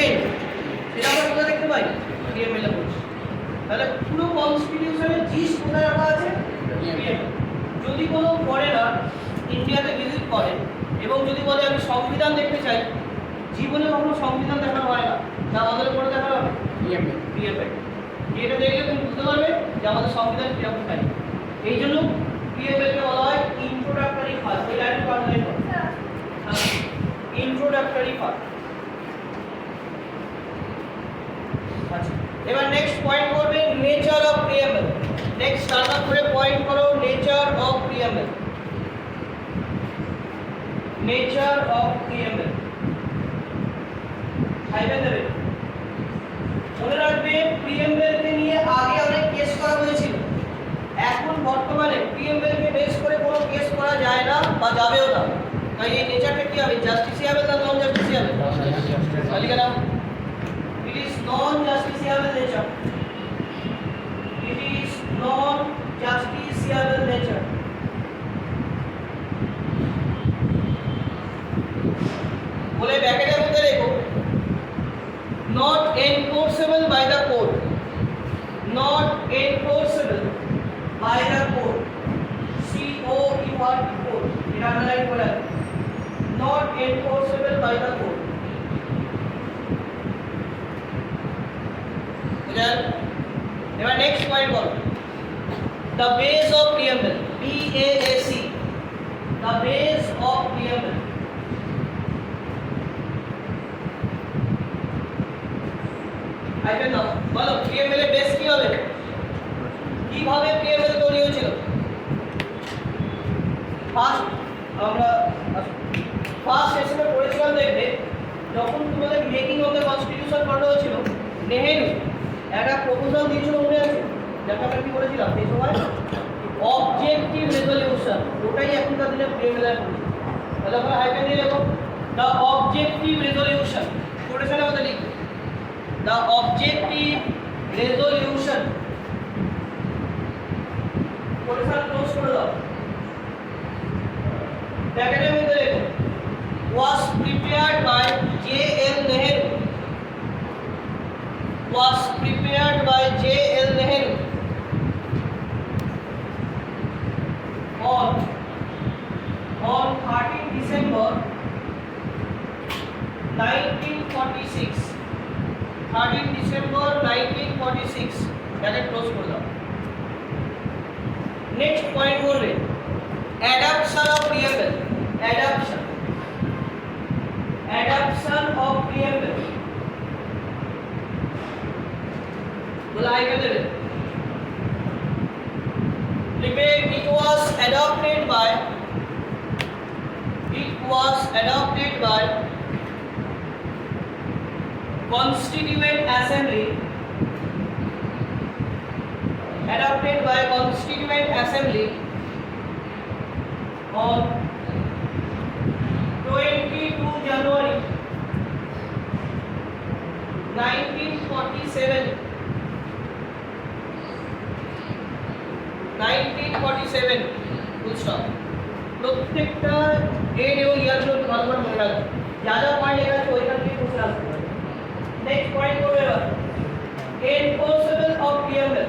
Depend, সেটা আমরা কোথায় দেখতে পাই? পিএমএল এ বলছি। তাহলে পুরো কনস্টিটিউশনের জিস্ট কোথায় রাখা আছে? পিএমএল। যদি কোনো ফরেনার ইন্ডিয়াতে ভিজিট করে এবং যদি বলে আমি সংবিধান দেখতে চাই, জীবনে কখনো সংবিধান দেখানো হয় না, না আমাদের উপরে দেখানো হবে পিএমএল। এটা দেখলে তুমি বুঝতে পারবে যে আমাদের সংবিধান কিরকম থাকে। এই জন্য পিএমএলকে বলা হয় ইন্ট্রোডাক্টরি পার্ট। ওই লাইনটা আন্ডারলাইন করো, ইন্ট্রোডাক্টরি পার্ট। আচ্ছা, এবার নেক্সট পয়েন্ট করবে nature of PML. Next start up করে পয়েন্ট করো nature of PML. Nature of PML highlight দেবে। মনে রাখবে পিএমএল কে নিয়ে আগে অনেক কেস করা হয়েছিল, এখন বর্তমানে পিএমএল কে বেস করে কোনো কেস করা যায় না বা যাবেও না। তাই এই নেচারটা কি হবে? জাস্টিসিয়েবল না নন জাস্টিসিয়েবল? লিখে নাও, it is non justiciable nature. It is non justiciable nature. বলে ব্র্যাকেটের মধ্যে লেখো not enforceable by the court, not enforceable by the court, COURT court, এটা আন্ডারলাইন করে আছে, not enforceable by the court। বুঝলেন? এবার নেক্সট পয়েন্ট বলো, the base of preamble, BASE, the base of preamble। Item নাও, বলো পিএমএল এর base কি হবে? কিভাবে পিএমএল তৈরি হয়েছিল? ফার্স্ট সেশনে পড়েছিলাম, দেখবে যখন তোমাদের মেকিং অফ দ্য কনস্টিটিউশন করা হয়েছিল, নেহেরু একটা প্রপোজাল দিয়েছিল, মনে আছে? যেটা আমরা কি বলেছিলাম সেই সময় অবজেক্টিভ রেজলিউশন, ওটাই এখনকার দিনে পিএমএল এর পড়েছে। তাহলে আমরা হাইপেন দিয়ে লিখব দ্য অবজেক্টিভ রেজলিউশন। কোটেশনে আমাদের লিখব the objective resolution, quotation close করে দাও, ব্র্যাকেটের মধ্যে লেখো was prepared by J.L. Nehru, was prepared by J.L. Nehru on 13 December 1946, 13 December 1946, bracket close করে দাও। নেক্সট পয়েন্ট করবে adoption of PML, adoption of PML. বলে আইকে দেবে, লিখবে it was adopted by Constituent Assembly, adopted by Constituent Assembly on 22 January 1947, 1947 full stop। প্রত্যেকটা date এবং ইয়ারগুলো ভালো করে মনে রাখবে, যা যা পয়েন্ট লেখা আছে ওইখান থেকে কোশ্চেন আসতে পারে। নেক্সট পয়েন্ট করবে এবার এনফোর্সেবল অফ পিএমএল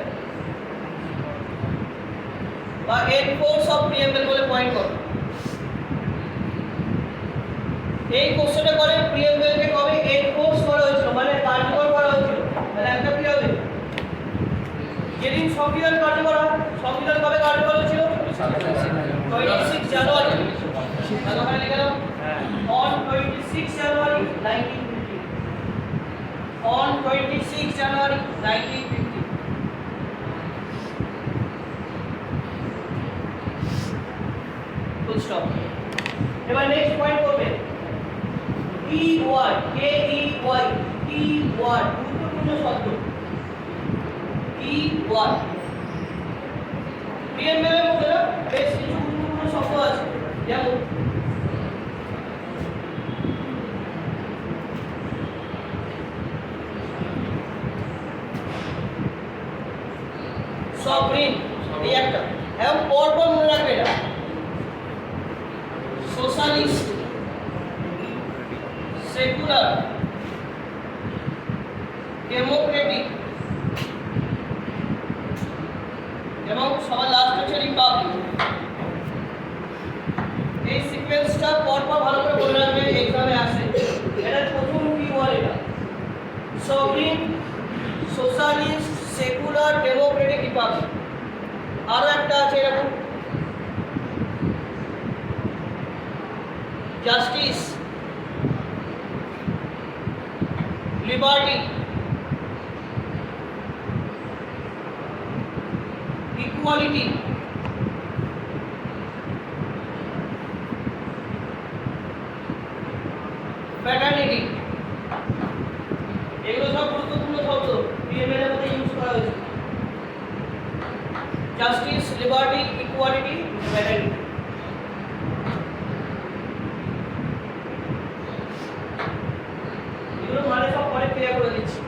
বা এনফোর্স অফ পিএমএল বলে পয়েন্ট করো। এই কোশ্চেনটা করে পিএমএল কে কবে এনফোর্স করা হয়েছিল, মানে কার্যকর করা হয়েছিল। তাহলে একটা কি হবে? যেদিন সংবিধান কার্যকর হয়, সংবিধান কবে কার্যকর হয়েছিল? 26 জানুয়ারি। তাহলে ওখানে লিখে দাও on 26 January 1950, on 26 January 1950। Full stop. এবার নেক্সট পয়েন্ট করবে ই ওয়ার্ড, কে ই ওয়াই, ই ওয়ার্ড, গুরুত্বপূর্ণ শব্দ। ই ওয়ার্ড পিএমএল এর মধ্যে বেশ কিছু গুরুত্বপূর্ণ শব্দ আছে, যেমন সভরিন, এই একটা, এবং পরপর মনে রাখবে এটা, সোশ্যালিস্ট, সেকুলার, ডেমোক্রেটিক এবং সবার লাস্ট হচ্ছে রিপাবলিক। এই সিকোয়েন্সটা পরপর ভালো করে বলে রাখবে, এক্সামে আসে। এটা প্রথম কি বলে, এটা sovereign, socialist, secular, democratic, Republic. আরো একটা আছে এরকম, জাস্টিস, লিবার্টি, ইকুয়ালিটি, ফ্র্যাটার্নিটি। এগুলো সব গুরুত্বপূর্ণ শব্দ, পিএমএল এর মধ্যে ইউজ করা হয়েছে। Justice, liberty, equality, fraternity. এগুলো মানে সব পরে ক্লিয়ার করে দিচ্ছি।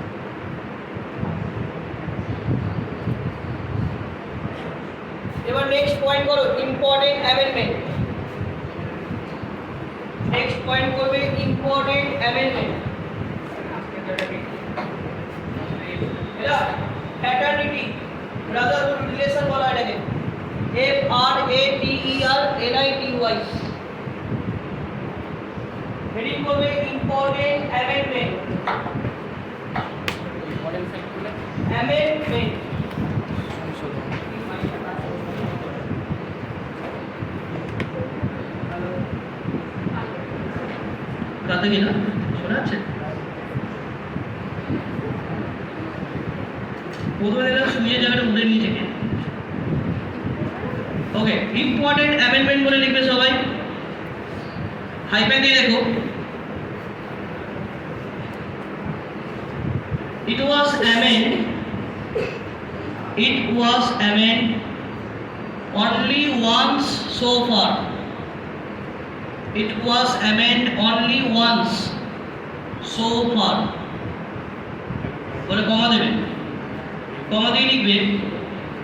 এবার নেক্সট পয়েন্ট করো ইম্পর্টেন্ট অ্যামেন্ডমেন্ট। নেক্সট পয়েন্ট করবে ইম্পর্টেন্ট অ্যামেন্ডমেন্ট। এটা ফ্র্যাটার্নিটি, ব্রাদারহুড রিলেশন বলা এটাকে, FRATERNITY। হেডিং করবে ইম্পর্টেন্ট অ্যামেন্ডমেন্ট। অ্যামেন্ডমেন্ট কাতে গেল শোনা যাচ্ছে? প্রথমে দেখলাম সুইচের জায়গাটা উঠে নিয়ে থেকে। ওকে, ইম্পর্টেন্ট অ্যামেন্ডমেন্ট বলে লিখবে সবাই, হাইপেন দিয়ে দেখো। It was amended only once so far. It was amended only once so far. বলে কমা দেবে, কমা দিয়ে লিখবে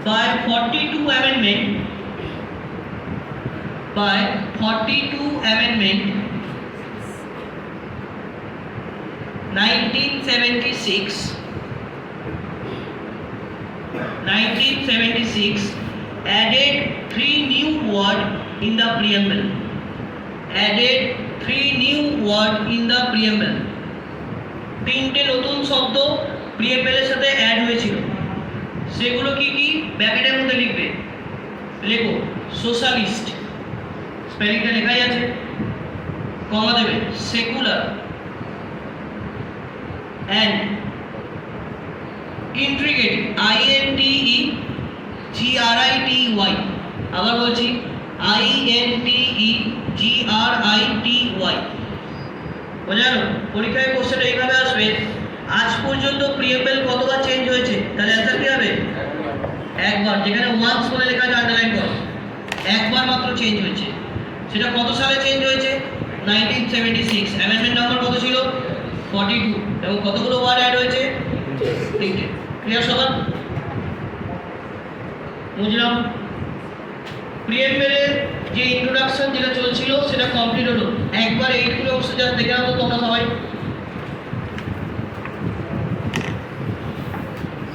by 42 amendment 1976 added 3 new words in the preamble. তিনটে নতুন শব্দ প্রিএমএলের সাথে অ্যাড হয়েছিল। সেগুলো কি কি ব্র্যাকেটের মধ্যে লিখবে, লেখো সোশ্যালিস্ট, স্পেলিংটা লেখাই আছে, কমা দেবে, সেকুলার অ্যান্ড ইন্ট্রিগেট, INTEGRITY। আবার বলছি INTEGRITY। বোঝানো? পরীক্ষায় কোশ্চেন এইভাবে আসবে, আজ পর্যন্ত প্রিএমএল কতবার চেঞ্জ হয়েছে? তাহলে অ্যান্সার কি হবে? একবার। যেখানে ওয়ান্স বলে লেখা আছে আন্ডারলাইন করো, একবার মাত্র চেঞ্জ হয়েছে। সেটা কত সালে চেঞ্জ হয়েছে? 1976। অ্যামেন্ডমেন্ট নাম্বার কত ছিল? 42। এবং কতগুলো ওয়ার্ড অ্যাড হয়েছে? 3টে। ক্লিয়ার সবার? বুঝলাম। প্রিএমএলের যে ইন্ট্রোডাকশন যেটা চলছিল সেটা কমপ্লিট হলো। একবার এইটুকু অংশ যা দেখে নাও তো তোমরা সবাই।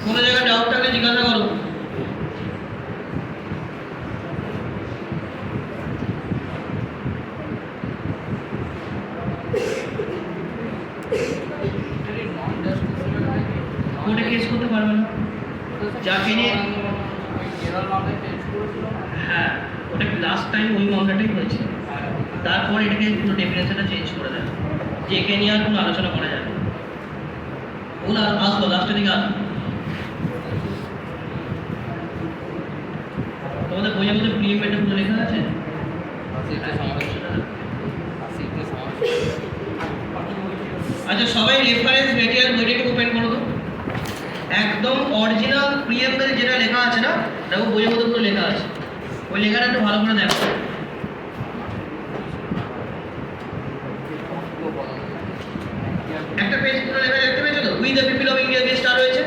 কোনো জায়গায় ডাউট থাকলে জিজ্ঞাসা করো। কোর্টে কেস করতে পারবে না, যাকে নিয়ে হ্যাঁ, ওটা লাস্ট টাইম ওই মামলাটাই হয়েছে। তারপর এটাকে পুরো ডেফিনেশনটা চেঞ্জ করে দেয়, যে একে নিয়ে আর কোনো আলোচনা করা যাবে। ওগুলো আসবো লাস্টের দিকে আসবো। তোমাদের বইয়ের মধ্যে প্রিএমএলটা পুরো লেখা আছে। আচ্ছা, সবাই রেফারেন্স মেটেরিয়াল বইটাকে ওপেন করো তো। একদম অরিজিনাল প্রিএমএল যেটা লেখা আছে না, দেখো বইয়ের মধ্যে পুরো লেখা আছে। ওই লেখাটা একটু ভালো করে দেখো। একটা পেজ পুরো লেখা দেখতে পেয়েছো তো? We the people of India দিয়ে স্টার্ট হয়েছে।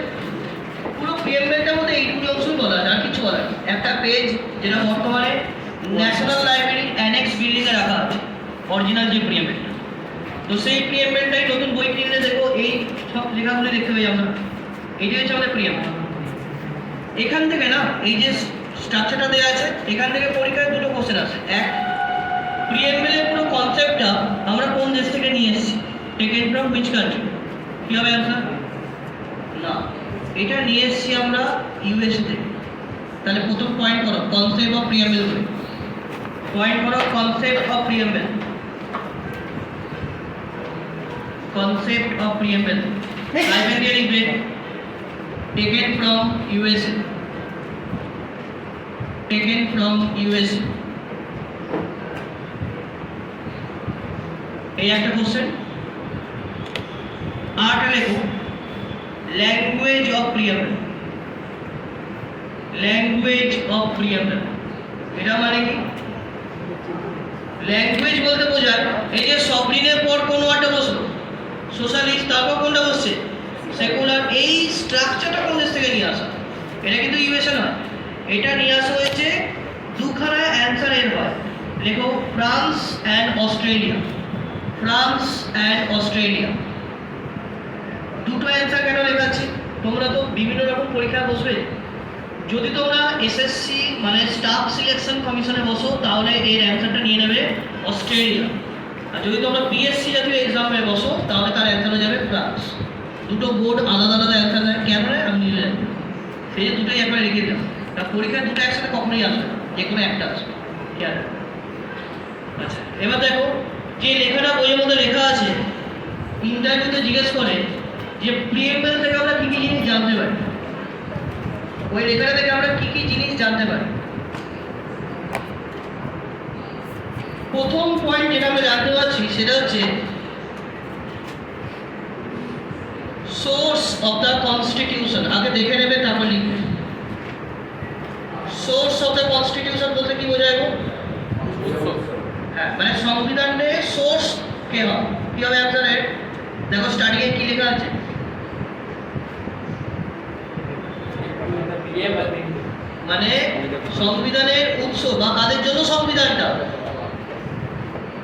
পুরো প্রিএমএলটার মধ্যে এইটুকু অংশই বলা আছে, আর কিছু বলা নেই। একটা পেজ যেটা বর্তমানে ন্যাশনাল লাইব্রেরির অ্যানেক্স বিল্ডিংয়ে রাখা আছে, অরিজিনাল যে প্রিএমএলটা। তো সেই প্রিএমএলটাই নতুন বই কিনলে দেখো এই সব লেখাগুলো দেখতে পাই আমরা। এইটা হচ্ছে আমাদের প্রিয়াম্বল। এখান থেকে না এই যে স্ট্রাকচারটা দেওয়া আছে, এখান থেকে পরীক্ষায় দুটো কোশ্চেন আসে। এক, প্রিয়াম্বলের পুরো কনসেপ্টটা আমরা কোন দেশ থেকে নিয়ে এসেছি, টেকেন ফ্রম হুইচ কান্ট্রি? কি হবে অ্যান্সার? না, এটা নিয়ে এসেছি আমরা ইউএসএ থেকে। তাহলে প্রথম পয়েন্ট করো কনসেপ্ট অফ প্রিয়াম্বল করে, পয়েন্ট করো concept of preamble, concept of preamble. I've been really taken from USA. Taken from USA. এই একটা কোশ্চেন। আরটা লেখো language of preamble. Language of preamble এটা মানে কি? ল্যাঙ্গুয়েজ বলতে বোঝায় এই যে সবরিনের পর কোন ওয়ার্ডটা বসলো, সোশ্যালিস্ট, তারপর কোনটা বসছে সেকুলার। এই স্ট্রাকচারটা কোন দেশ থেকে নিয়ে আসা? এটা কিন্তু ইউএসএ নয়, এটা নিয়ে আসা হয়েছে দুখানা অ্যান্সার এর হয়। লেখো France and Australia. France and Australia দুটো অ্যান্সার কেন লেখাচ্ছি? তোমরা তো বিভিন্ন রকম পরীক্ষা বসবে। যদি তোমরা এসএসসি মানে স্টাফ সিলেকশন কমিশনে বসো তাহলে এর অ্যান্সারটা নিয়ে নেবে অস্ট্রেলিয়া। আর যদি তোমরা বিএসসি জাতীয় এক্সামে বসো তাহলে তার অ্যান্সার হয়ে যাবে ফ্রান্স। দুটো বোর্ড আলাদা আলাদা অ্যান্সার দেয়, কেন আমি নিজে জানি। সেই যে দুটোই একবার রেখে দিলাম, তা পরীক্ষায় দুটো একসাথে কখনোই আসবে না, যে কোনো একটা আসবে। কেন? আচ্ছা, এবার দেখো যে লেখাটা বইয়ের মধ্যে লেখা আছে, ইন্টারভিউতে জিজ্ঞেস করে যে প্রিয়াম্বল থেকে আমরা কী কী জিনিস জানতে পারি। ওই লেখাটা থেকে আমরা কী কী জিনিস জানতে পারি? প্রথম পয়েন্ট যেটা আমরা জানতে পারছি সেটা হচ্ছে সোর্স অফ দ্য কনস্টিটিউশন। আগে দেখে নেবে তারপর লিখবে। সোর্স অফ দ্য কনস্টিটিউশন বলতে কি বোঝায়? হ্যাঁ, মানে সংবিধানের সোর্স কে হবে? কি হবে অ্যান্সারে? দেখো স্টার্টিং এ কি লেখা আছে, মানে সংবিধানের উৎস বা কাদের জন্য সংবিধানটা।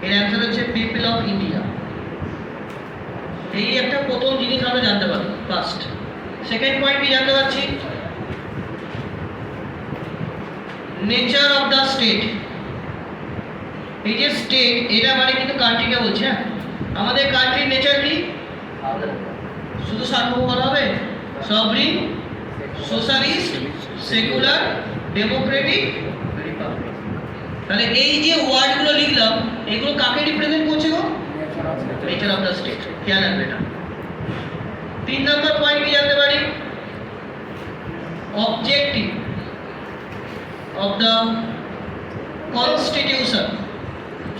এর অ্যান্সার হচ্ছে পিপল অফ ইন্ডিয়া। এই একটা প্রথম জিনিস আমরা জানতে পারি ফার্স্ট। সেকেন্ড পয়েন্ট কি জানতে পারছি? Nature of the state. এই যে স্টেট, এটা মানে কিন্তু কান্ট্রিকে বলছে। হ্যাঁ, আমাদের কান্ট্রির নেচার কি? শুধু সার্বভৌম হবে, sovereign, socialist, secular, democratic, republic. তাহলে এই যে ওয়ার্ডগুলো লিখলাম এগুলো কাকে রিপ্রেজেন্ট করছে গো? Nature of the state. খেয়াল রাখবে এটা। 3 নম্বর পয়েন্ট কি জানতে পারি? Objective of the constitution.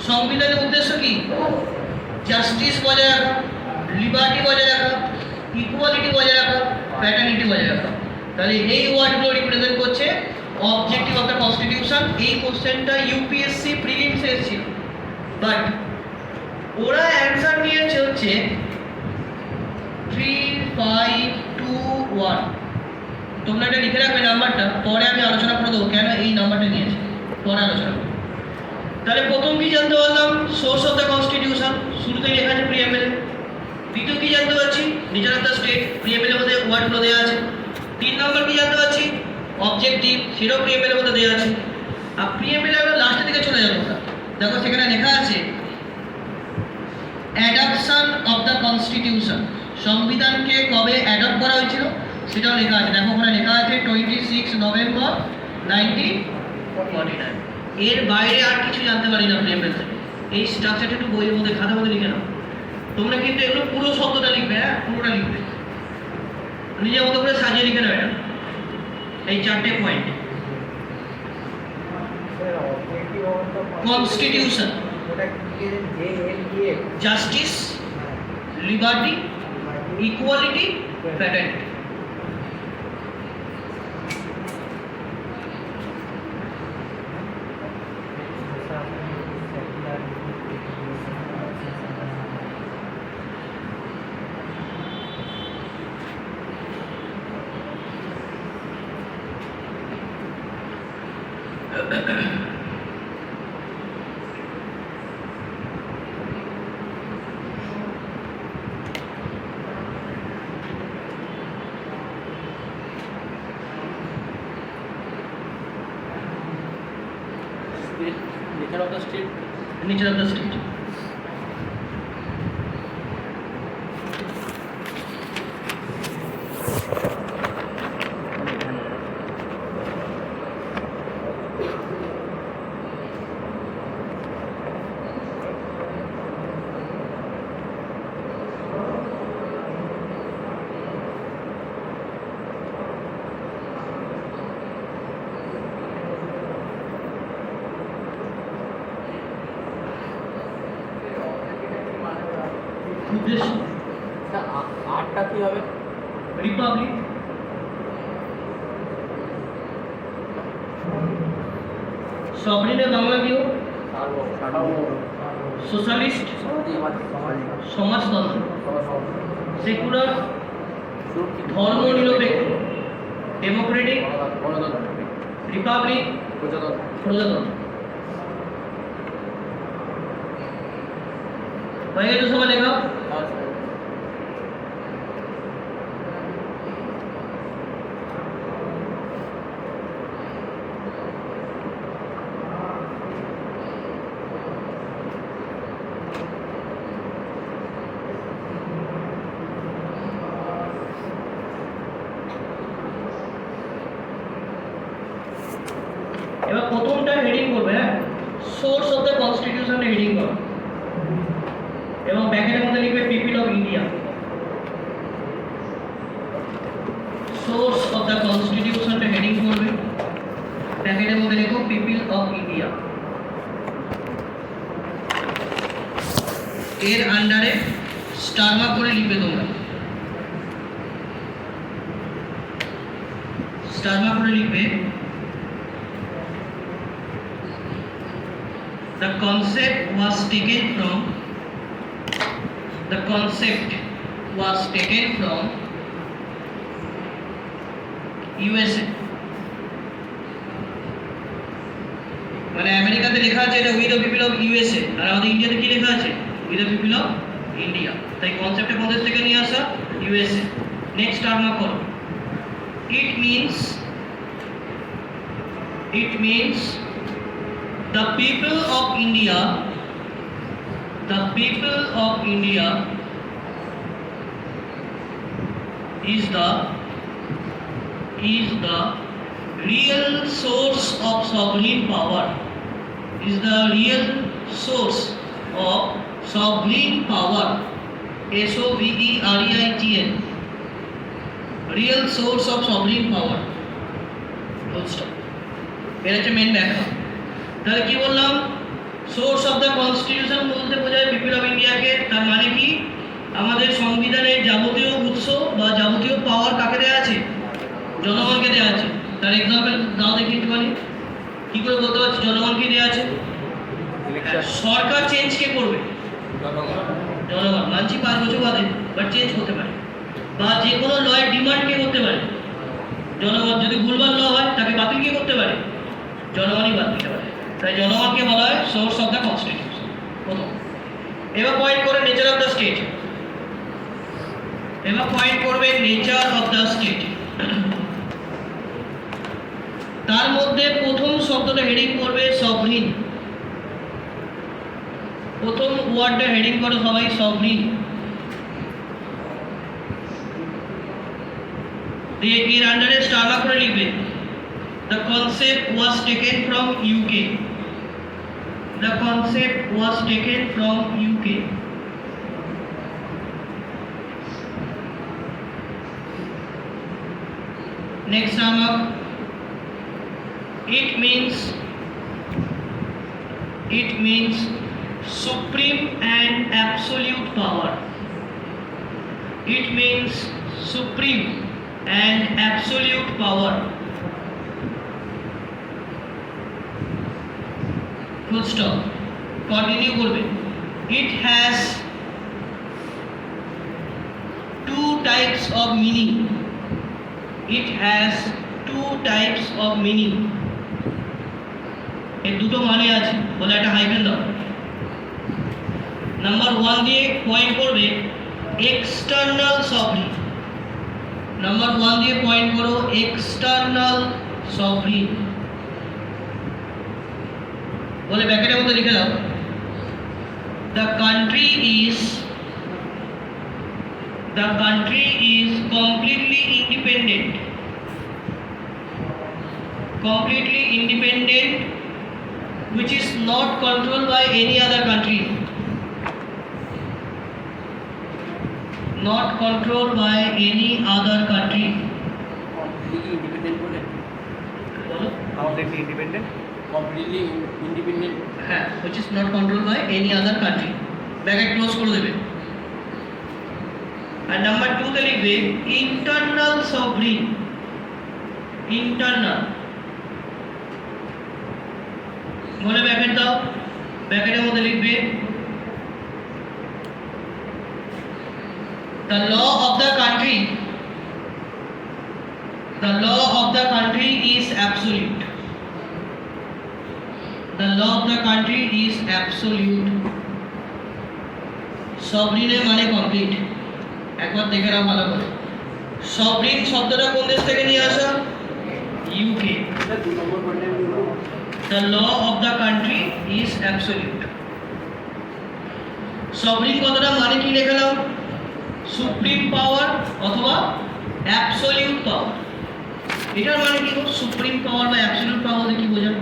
সংবিধানের উদ্দেশ্য কি? জাস্টিস বজায় রাখা, লিবার্টি বজায় রাখা, ইকুয়ালিটি বজায় রাখা, ফ্র্যাটার্নিটি বজায় রাখা। তাহলে এই ওয়ার্ডগুলো রিপ্রেজেন্ট করছে অবজেক্টিভ অফ দ্য কনস্টিটিউশন। এই কোশ্চেনটা ইউপিএসসি প্রিলিমসে এসেছিল, বাট ওরা অ্যান্সার নিয়েছে হচ্ছে 3, 5, 2, 1। তোমরা এটা লিখে রাখবে নাম্বারটা, পরে আমি আলোচনা করে দেবো কেন এই নাম্বারটা নিয়েছে, পরে আলোচনা করবো। তাহলে প্রথম কি জানতে পারলাম? সোর্স অফ দ্য কনস্টিটিউশন, শুরুতেই লেখা আছে প্রিয়াম্বলে। দ্বিতীয় কি জানতে পারছি? নেচার অফ দ্য স্টেট, প্রিয়াম্বলের মধ্যে ওয়ার্ডগুলো দেওয়া আছে। 3 নম্বর কি জানতে পারছি? অবজেক্টিভ, সেটাও প্রিয়াম্বলের মধ্যে দেওয়া আছে। আর প্রিয়াম্বলে আমরা লাস্টের দিকে চলে যাবো। দেখো সেখানে লেখা আছে অ্যাডাপশন অফ দ্য কনস্টিটিউশন। সংবিধানকে কবে অ্যাডপ্ট করা হয়েছিল সেটাও লেখা আছে। দেখো ওখানে লেখা আছে 26 নভেম্বর 1949। এর বাইরে আর কিছু জানতে পারি না প্রিয়াম্বল থেকে। এই স্ট্রাকচারটা একটু বইয়ের মধ্যে খাতার মধ্যে লিখে নাও। তোমরা কিন্তু এগুলো পুরো শব্দটা লিখবে, হ্যাঁ পুরোটা লিখবে, নিজের মতো করে সাজিয়ে লিখে নাও এটা। এই 4টে point. Constitution, justice, liberty, equality, fraternity. of the state. Nature of the state. উদ্দেশ্য আটটা কি হবে? রিপাবলিক, সভরেনের বাংলা কি হোক? সোশ্যালিস্ট সমাজতন্ত্র, সেকুলার ধর্মনিরপেক্ষ, ডেমোক্রেটিক রিপাবলিক প্রজাতন্ত্র। হয়ে গেছে সবাই লেখা? এবার প্রথমটা হেডিং করবে, হ্যাঁ, source of the constitution heading করো এবং ব্যাকেটের মধ্যে লিখবে people of India. Source of the কনস্টিটিউশনটা হেডিং করবে, ব্যাকেটের মধ্যে লিখো পিপল অফ ইন্ডিয়া। এর আন্ডারে স্টার মার্ক করে লিখবে তোমরা, স্টার মার্ক করে লিখবে the concept was taken from USA। মানে আমেরিকাতে লেখা আছে এটা with the people of USA, আর আমাদের ইন্ডিয়াতে কি লেখা আছে? With the people of India. তাই কনসেপ্টটা কোথা থেকে নিয়ে আসা? ইউএসএ। নেক্সট টার্ম করো, it means the people of India is the real source of sovereign power, SOVEREIGN, real source of sovereign power। এর হচ্ছে মেন ব্যাখ্যা। তাহলে কি বললাম? সোর্স অফ দ্য কনস্টিটিউশন বলতে বোঝায় পিপল অফ ইন্ডিয়াকে। তার মানে কি? আমাদের সংবিধানের যাবতীয় উৎস বা যাবতীয় পাওয়ার কাকে দেওয়া আছে? জনগণকে দেওয়া আছে। তার এক্সাম্পল দাও দেখি একটুখানি, কি করে বলতে পারছি জনগণকে দেওয়া আছে? সরকার চেঞ্জ কে করবে? জনগণ। মানছি 5 বছর বাদে, বাট চেঞ্জ করতে পারে। বা যে কোনো লয়ের ডিমান্ড কে করতে পারে? জনগণ। যদি ভুলভাল ল হয় তাকে বাতিল কে করতে পারে? জনগণই বাদ দিতে পারে। তাই জনগণকে বলা হয় সোর্স অফ দ্য কনস্টিটিউশন। প্রথম। এবার পয়েন্ট করে নেচার অফ দ্য স্টেট। তার মধ্যে প্রথম শব্দটা হেডিং করবে সভরিন। প্রথম ওয়ার্ডটা হেডিং করো সবাই, সভরিন। দিয়ে এর আন্ডারে স্টার মার্ক করে লিখবে the concept was taken from UK। Next sum up, it means supreme and absolute power। Full stop। Continue করবে। It has two types of meaning। এর দুটো মানে আছে বলে একটা হাইফেন দাও। নাম্বার 1 দিয়ে পয়েন্ট করবে এক্সটার্নাল সভরিন। নাম্বার 1 দিয়ে পয়েন্ট করো এক্সটার্নাল সভরিন। বলে ব্র্যাকেটের মধ্যে লিখে দাও the country is completely independent which is not controlled by any other country, not controlled by any other country. Completely independent বলে বলো completely independent. কমপ্লিটলি ইন্ডিপেন্ডেন্ট হ্যাঁ, which is not controlled by any other country. Bracket close করে দেবে। আর number 2 তে লিখবে internal sovereign. Internal বলে bracket দাও, ব্র্যাকেটের মধ্যে লিখবে the law of the country is absolute. The law of the country is absolute. সভরিনের মানে কমপ্লিট। একবার দেখে নাও ভালো করে। সভরিন শব্দটা কোন দেশ থেকে নিয়ে আসা? ইউকে। এটা 2 নম্বর পয়েন্টে The law of the country is absolute. Sovereign কথাটা মানে কি লেখালাম? সুপ্রিম পাওয়ার অথবা অ্যাবসলিউট পাওয়ার। এটার মানে কি? সুপ্রিম পাওয়ার বা অ্যাবসলিউট পাওয়ার কি বোঝায়?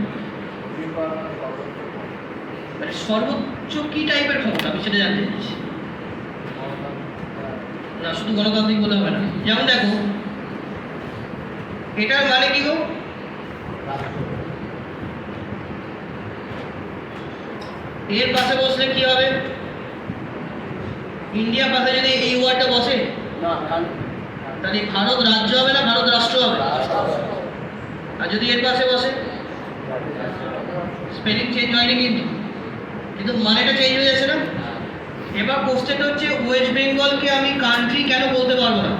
মানে সর্বোচ্চ কি টাইপের ক্ষমতা, আমি সেটা জানতে চাইছি। না, শুধু গণতান্ত্রিক বলে হবে না। যেমন দেখো, এটার মানে কি গো? এর পাশে বসলে কি হবে? ইন্ডিয়া পাশে যদি এই ওয়ার্ডটা বসে না তাহলে ভারত রাজ্য হবে না ভারত রাষ্ট্র হবে? আর যদি এর পাশে বসে, স্পেলিং চেঞ্জ হয়নি কিন্তু মানেটা চেঞ্জ হয়ে যাচ্ছে না? এবার কোশ্চেনটা হচ্ছে ওয়েস্ট বেঙ্গলকে আমি কান্ট্রি কেন বলতে পারবো না?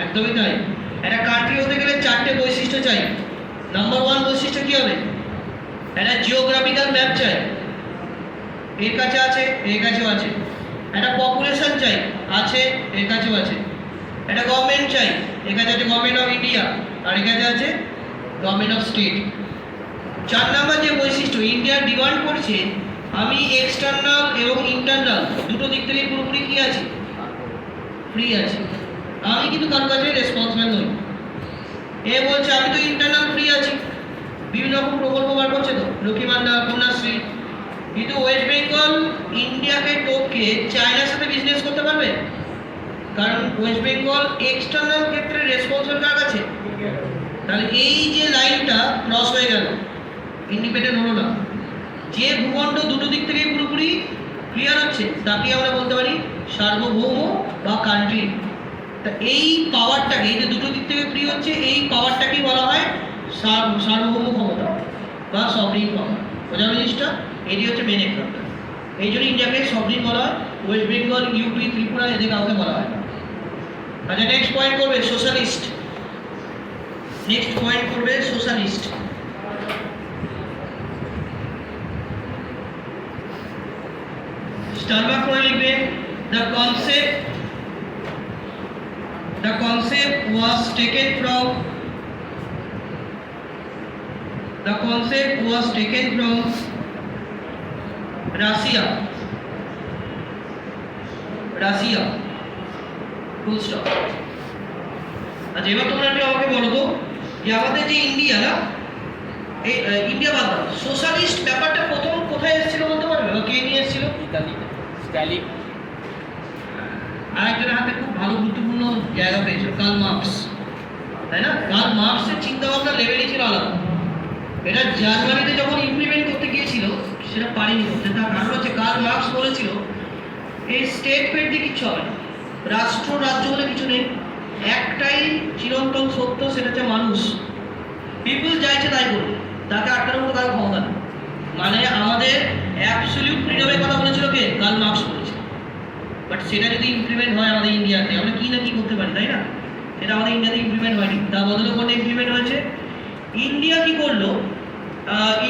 একদমই তাই। একটা কান্ট্রি হতে গেলে 4টে বৈশিষ্ট্য চাই। নাম্বার 1 বৈশিষ্ট্য কি হবে? একটা জিওগ্রাফিক্যাল ম্যাপ চাই, এর কাছে আছে, এর কাছেও আছে। একটা পপুলেশন চাই, আছে, এর কাছেও আছে। একটা গভর্নমেন্ট চাই, এর কাছে আছে গভর্নমেন্ট অফ ইন্ডিয়া, আর এর কাছে আছে গভর্নমেন্ট অফ স্টেট। 4 নাম্বার যে বৈশিষ্ট্য ইন্ডিয়া ডিমান্ড করছে, আমি এক্সটার্নাল এবং ইন্টারনাল দুটো দিক থেকে পুরোপুরি কি আছে? ফ্রি আছে। আমি কিন্তু কারোর কাছে রেসপন্সিবল নই। এ বলছে আমি তো ইন্টারনাল ফ্রি আছি, বিভিন্ন রকম প্রকল্প বার করছে তো, লক্ষ্মী ভান্ডার, কন্যাশ্রী। কিন্তু ওয়েস্ট বেঙ্গল ইন্ডিয়াকে টপকে চায়নার সাথে বিজনেস করতে পারবে? কারণ ওয়েস্ট বেঙ্গল এক্সটার্নাল ক্ষেত্রে রেসপন্সিবল কার কাছে? তাহলে এই যে লাইনটা ক্রস হয়ে গেল, ইন্ডিপেন্ডেন্ট হলো না। যে ভূখণ্ড দুটো দিক থেকে পুরোপুরি ক্লিয়ার হচ্ছে তাকে আমরা বলতে পারি সার্বভৌম বা কান্ট্রি। তা এই পাওয়ারটাকে, এই যে দুটো দিক থেকে ফ্রি হচ্ছে, এই পাওয়ারটাকেই বলা হয় সার্বভৌম ক্ষমতা বা সভরিন পাওয়ার। বোঝা জিনিসটা? এটি হচ্ছে মেন এক্সাম্পল। এই জন্য ইন্ডিয়াকে সভরিন বলা হয়, ওয়েস্ট বেঙ্গল, ইউপি, ত্রিপুরা এদের কাউকে বলা হয় না। আচ্ছা, নেক্সট পয়েন্ট করবে সোশ্যালিস্ট। নেক্সট পয়েন্ট করবে সোশ্যালিস্ট। স্টারবাক করে লিখবে the concept was taken from Russia. Full stop. আচ্ছা, এবার তোমরা একটু আমাকে বলো তো যে আমাদের যে ইন্ডিয়া না, এই ইন্ডিয়া বাদ দাও, সোশ্যালিস্ট ব্যাপারটা প্রথম কোথায় এসেছিল বলতে পারবে? বা কে নিয়ে এসেছিল? Italy Stalin. আর একজনের হাতে খুব ভালো গুরুত্বপূর্ণ জায়গা পেয়েছিল, কার্ল মার্কস, তাই না? কার্ল মার্কসের চিন্তা ভাবনার লেভেলই ছিল আলাদা। এটা জার্মানিতে যখন ইমপ্লিমেন্ট করতে গিয়েছিল সেটা পারেনি করতে। তার কারণ হচ্ছে কার্ল মার্কস বলেছিল এই স্টেট পেট দিয়ে কিচ্ছু হবে না, রাষ্ট্র রাজ্য বলে কিছু নেই, একটাই চিরন্তন সত্য, সেটা হচ্ছে মানুষ। পিপল চাইছে তাই করবে, তাকে আটকানোর মতো কারো ক্ষমতা নেই। মানে আমাদের অ্যাবসলিউট ফ্রিডমের কথা বলেছিল কে? কার্ল মার্কস বলেছিল। বাট সেটা যদি ইমপ্লিমেন্ট হয় আমাদের ইন্ডিয়াতে, আমরা কি না কি করতে পারি, তাই না? সেটা আমাদের ইন্ডিয়াতে ইমপ্লিমেন্ট হয়নি, তার বদলে কোনটা ইমপ্লিমেন্ট হয়েছে? ইন্ডিয়া কি করলো,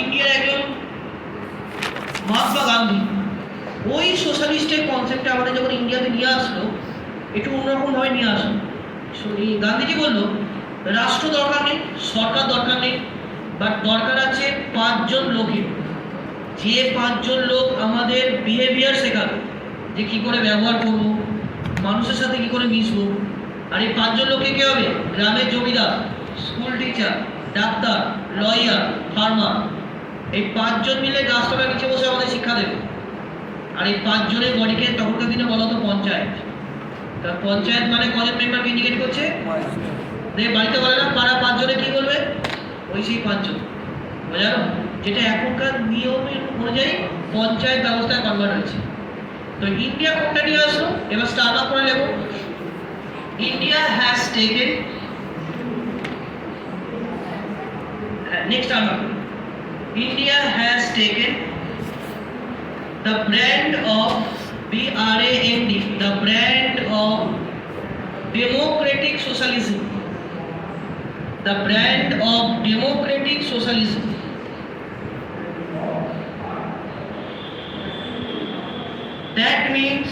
ইন্ডিয়ার একজন মহাত্মা গান্ধী ওই সোশ্যালিস্টের কনসেপ্টটা আমাদের যখন ইন্ডিয়াতে নিয়ে আসলো, একটু অন্যরকমভাবে নিয়ে আসলো। গান্ধীজি বললো রাষ্ট্র দরকার নেই, সরকার দরকার নেই, বাট দরকার আছে 5 জন লোকের, যে 5 জন লোক আমাদের বিহেভিয়ার শেখাবে, যে কি করে ব্যবহার করবো, মানুষের সাথে কি করে মিশবো। আর এই 5 জন লোকে কে হবে? গ্রামের জমিদার, school teacher, doctor, lawyer, farmer. এই 5 জন মিলে গাছতলার নিচে বসে আমাদের শিক্ষা দেবে। আর এই 5 জনের বডিকে তখনকার দিনে বলা হতো পঞ্চায়েত। তা পঞ্চায়েত মানে কজন মেম্বারকে ইন্ডিকেট করছে? বাড়িতে বলে না পাড়া 5 জনে কি বলবে? ওই সেই 5 জন, বোঝালো? যেটা এখনকার নিয়মের অনুযায়ী পঞ্চায়েত ব্যবস্থায় কনভার্ট হয়েছে। তো ইন্ডিয়া কোনটা নিয়ে আসলো? এবার স্টার্ট আপ করে লেখো, India has taken, next start up, India has taken the brand of BRAND, the brand of democratic socialism, the brand of democratic socialism. That means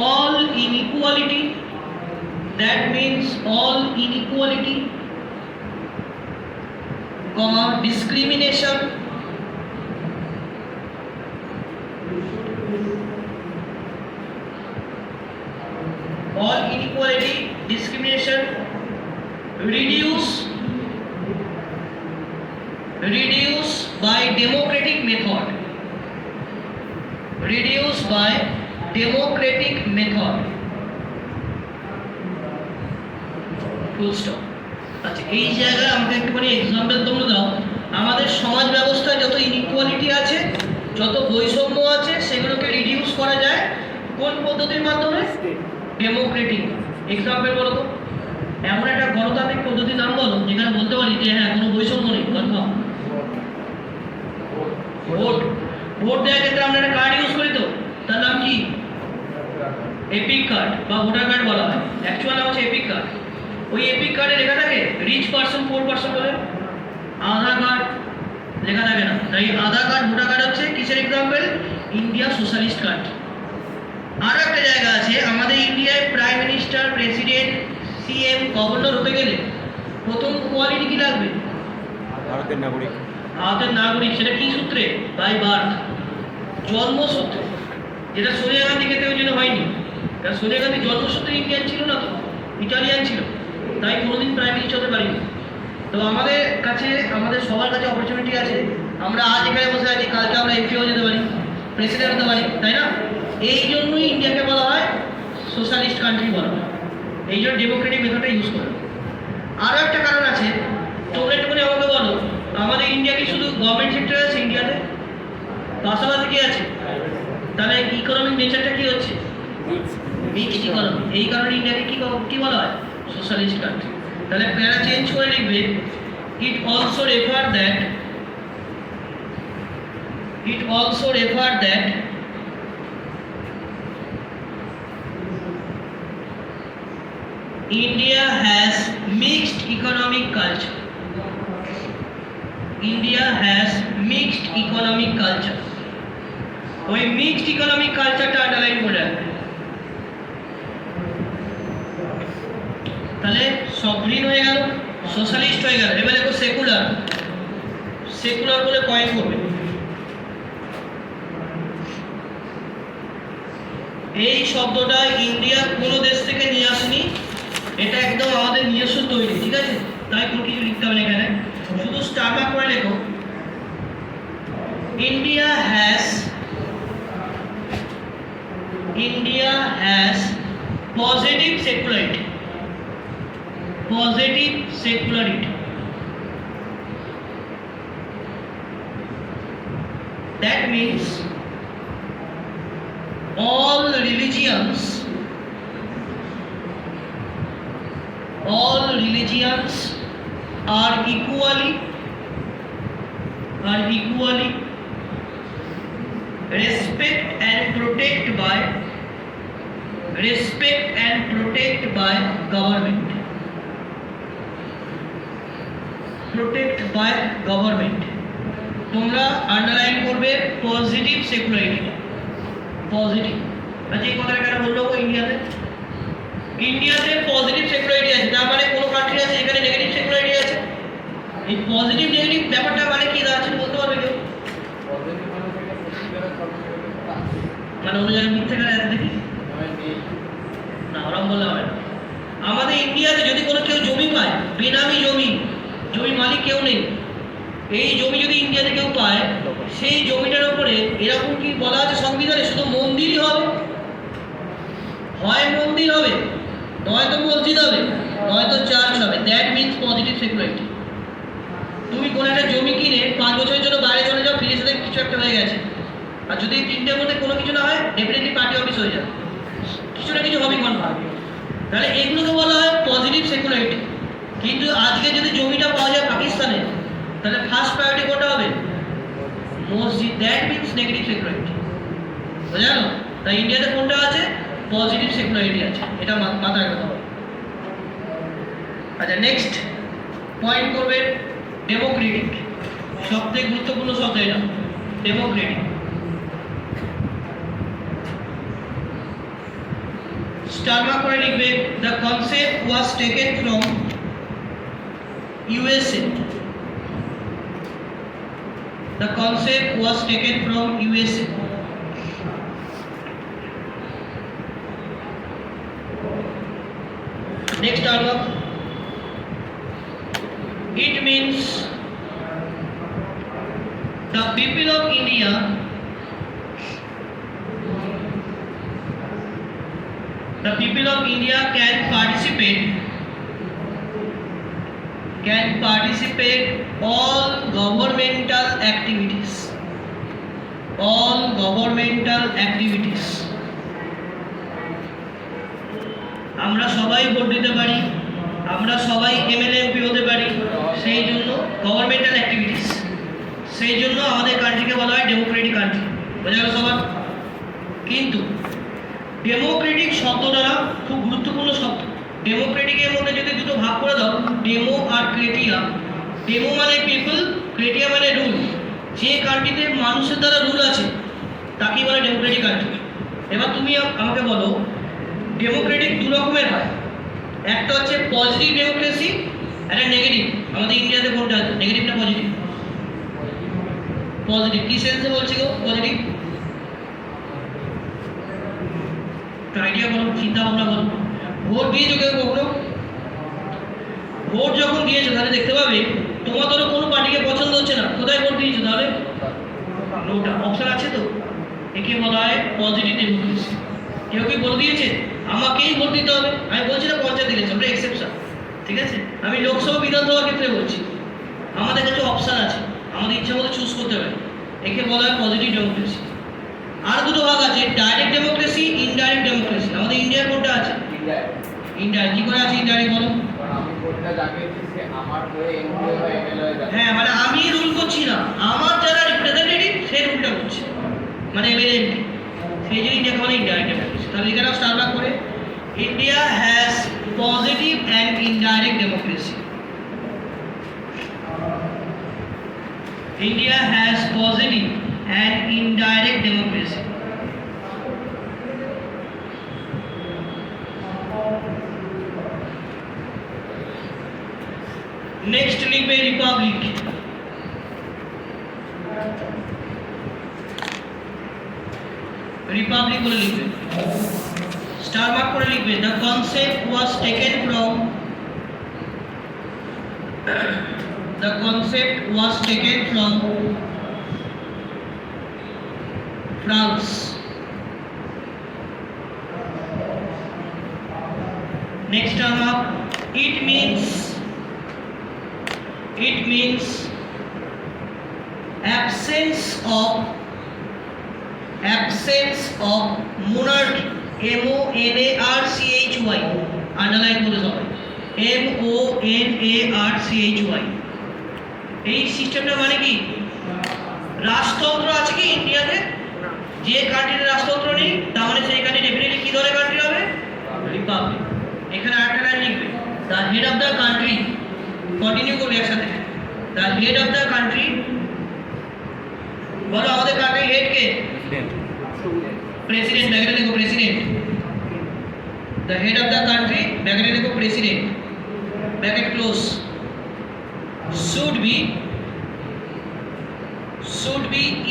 all inequality, that means all inequality, comma, discrimination, all inequality, discrimination, reduce by democratic method, reduce by democratic method, full stop. আচ্ছা, এই জায়গায় আমাকে একটুখানি example তোমরা দাও। আমাদের সমাজ ব্যবস্থায় যত ইনইকুয়ালিটি আছে, যত বৈষম্য আছে, সেগুলোকে রিডিউস করা যায় কোন পদ্ধতির মাধ্যমে? ডেমোক্রেটিক। এক্সাম্পল বলো তো, এমন একটা গণতান্ত্রিক পদ্ধতির নাম বলো যেখানে বলতে পারি যে হ্যাঁ কোনো বৈষম্য নেই, কনফার্ম। ভোট, ভোট দেওয়ার ক্ষেত্রে আমরা একটা কার্ড ইউজ করি, তো তার নাম কি? এপিক কার্ড বা ভোটার কার্ড বলা হয়, অ্যাকচুয়াল নাম হচ্ছে এপিক কার্ড। ওই এপিক কার্ডে লেখা থাকে রিচ পার্সন 4% হলে, আধার কার্ড লেখা থাকে না। তাই আধার কার্ড, ভোটার কার্ড হচ্ছে কিসের এক্সাম্পল? India socialist country. আরও একটা জায়গা আছে, আমাদের ইন্ডিয়ায় prime minister, president, CM, governor হতে গেলে প্রথম কোয়ালিটি কি লাগবে? ভারতের নাগরিক। ভারতের নাগরিক। সেটা কি সূত্রে? বাই বার্থ, জন্মসূত্রে। যেটা সোনিয়া গান্ধী ক্ষেত্রে ওই জন্য হয়নি, কারণ সোনিয়া গান্ধী জন্মসূত্রে ইন্ডিয়ান ছিল না, তো ইটালিয়ান ছিল, তাই কোনোদিন প্রাইম মিনিস্টার হতে পারিনি। তো আমাদের কাছে, আমাদের সবার কাছে অপরচুনিটি আছে। আমরা আজ এখানে বসে আছি, কালকে আমরা এমপিও যেতে পারি, প্রেসিডেন্ট হতে পারি, তাই না? এই জন্যই ইন্ডিয়াকে বলা হয় সোশ্যালিস্ট কান্ট্রি বলা হয়, এই জন্য ডেমোক্রেটিক মেথডটা ইউজ করে। আরও একটা কারণ আছে, তোমরা একটুখানি আমাকে বলো, আমাদের ইন্ডিয়া কি শুধু গভর্নমেন্ট সেক্টর আছে ইন্ডিয়াতে? পাশাপাশি কি আছে? তাহলে ইকোনমিক নেচারটা কি হচ্ছে? Mixed economy. এই কারণে ইন্ডিয়াকে কি বলা হয়? Socialist country. তাহলে প্যারা চেঞ্জ করে লিখবে, it also refer that India has mixed economic culture. India has mixed economic culture. ওই মিক্সড ইকোনমিক কালচারটা আন্ডারলাইন করে রাখবে। তাহলে সভরিন হয়ে গেল, সোশ্যালিস্ট হয়ে গেল। এবার দেখো সেকুলার, সেকুলার বলে কয়েন করবে। এই শব্দটা ইন্ডিয়া কোনো দেশ থেকে নিয়ে আসেনি, এটা একদম আমাদের নিজস্ব তৈরি, ঠিক আছে? তাই কোনো কিছু লিখতে হবে না এখানে, শুধু স্টার্ট আপ করে লেখো, India has positive secularity. Positive secularity. That means all religions are equally respect and protect by government. Protect by government. তোমরা আন্ডারলাইন করবে পজিটিভ সেকুলারিটি, পজিটিভ। আচ্ছা, এই কথাটা কেন বললো ইন্ডিয়াতে? ইন্ডিয়াতে পজিটিভ সেকুলারিটি আছে, তার মানে কোনো কান্ট্রি আছে যেখানে নেগেটিভ সেকুলারিটি আছে। এই পজিটিভ নেগেটিভ ব্যাপারটা মানে কি দাঁড়াচ্ছে বলতে পারবে কেউ? মানে অন্য জায়গায় মিথ্যে আছে দেখি না, ওরকম বললে হবে না। আমাদের ইন্ডিয়াতে যদি কোনো কেউ জমি পায়, বেনামি জমি, জমির মালিক কেউ নেই, এই জমি যদি ইন্ডিয়াতে কেউ পায়, সেই জমিটার উপরে এরকম কি বলা আছে সংবিধানে শুধু মন্দিরই হবে, হয় মন্দির হবে, নয়তো মসজিদ হবে, নয়তো চার্চ হবে। That means positive secularity. তুমি কোনো একটা জমি কিনে 5 বছরের জন্য বাইরে চলে যাও, ফিরে এসে কিছু একটা হয়ে গেছে, আর যদি তিনটের মধ্যে কোনো কিছু না হয়, ডেফিনেটলি পার্টি অফিস হয়ে যাবে, কিছু না কিছু হবেই কনফার্ম। তাহলে এগুলোকে বলা হয় পজিটিভ সেকুলারিটি। কিন্তু আজকে যদি জমিটা পাওয়া যায় পাকিস্তানে, তাহলে ফার্স্ট প্রায়োরিটি কোনটা হবে? মসজিদ। That means negative secularity. বুঝা গেল? তাই ইন্ডিয়াতে কোনটা আছে? পজিটিভ সেকুলারিটি আছে, এটা মাথায় রাখতে হবে। আচ্ছা, নেক্সট পয়েন্ট করবে ডেমোক্রেটিক। সবথেকে গুরুত্বপূর্ণ শব্দ এটা, ডেমোক্রেটিক। স্টারমার্ক করে লিখবে, the concept was taken from USA. The concept was taken from USA. Next dialogue. It means the people of India can participate all governmental activities. আমরা সবাই ভোট দিতে পারি, আমরা সবাই এমএলএ এমপি হতে পারি, সেই জন্য গভর্নমেন্টাল অ্যাক্টিভিটিস, সেই জন্য আমাদের কান্ট্রিকে বলা হয় ডেমোক্রেটিক কান্ট্রি। বোঝা গেল সবার? কিন্তু ডেমোক্রেটিক শব্দটা খুব গুরুত্বপূর্ণ শব্দ। ডেমোক্রেটিকের মধ্যে যদি দুটো ভাগ করে দাও, ডেমো আর ক্রেটিয়া। ডেমো মানে পিপল, ক্রেটিয়া মানে রুল। যে কান্ট্রিতে মানুষের দ্বারা রুল আছে তাকেই বলে ডেমোক্রেটিক কান্ট্রি। এবার তুমি আমাকে বলো, ডেমোক্রেটিক দু রকমের হয়, একটা হচ্ছে পজিটিভ ডেমোক্রেসি, একটা নেগেটিভ। আমাদের ইন্ডিয়াতে কোনটা আছে, নেগেটিভ না পজিটিভ? পজিটিভ। কি সেন্সে বলছি গো পজিটিভ? আইডিয়া করো, চিন্তা ভাবনা করো। ভোট দিয়েছো কেউ কখনো? ভোট যখন দিয়েছো তাহলে দেখতে পাবে তোমার ধরো কোনো পার্টিকে পছন্দ হচ্ছে না, কোথায় ভোট দিয়েছো? তাহলে নোটা অপশন আছে তো, একে বলা হয় পজিটিভ ডেমোক্রেসি। কেউ কি বলে দিয়েছে আমাকেই ভোট দিতে হবে? আমি বলছি না পঞ্চায়েত ইলেকশন, ওটা এক্সেপশন, ঠিক আছে? আমি লোকসভা বিধানসভার ক্ষেত্রে বলছি, আমাদের কাছে অপশন আছে, আমাদের ইচ্ছা মতো চুজ করতে পারি, একে বলা হয় পজিটিভ ডেমোক্রেসি। আর দুটো ভাগ আছে, ডাইরেক্ট ডেমোক্রেসি, ইনডাইরেক্ট ডেমোক্রেসি। আমাদের ইন্ডিয়ার কোনটা আছে? ইনডাইরেক্ট। কি করে আছে ইনডাইরেক্ট বলো? হ্যাঁ, মানে আমি রুল করছি না, আমার যারা রিপ্রেজেন্টেটিভ সে রুলটা করছে, মানে এমএলএ এমপি, সেই জন্য ইন্ডিয়াকে বলে ইনডাইরেক্ট ডেমোক্রেসি। তাহলে এখানে স্টারমার্ক করে, India has positive and indirect democracy. India has positive and indirect democracy. Next, লিখবে রিপাবলিক। রিপাবলিক বলে লিখবে, স্টার মার্ক করে লিখবে, the concept was taken from France. Next term up, it means absence of monarchy. MONARCHY, underline করে সবাই, MONARCHY। এই সিস্টেমটা মানে কি? রাষ্ট্রতন্ত্র আছে কি ইন্ডিয়াতে? যে কান্ট্রিতে রাষ্ট্রতন্ত্র নেই তার মানে সেই কান্ট্রি ডেফিনেটলি কি ধরনের কান্ট্রি হবে? রিপাবলিক। এখানে আরেকটা লাইন লিখবে, the head of the country, continue করবে একসাথে, the head of the country. বলো আমাদের কান্ট্রি হেড কে? প্রেসিডেন্ট। এটা লিখো president. the head of the country bracket লিখো president bracket close should be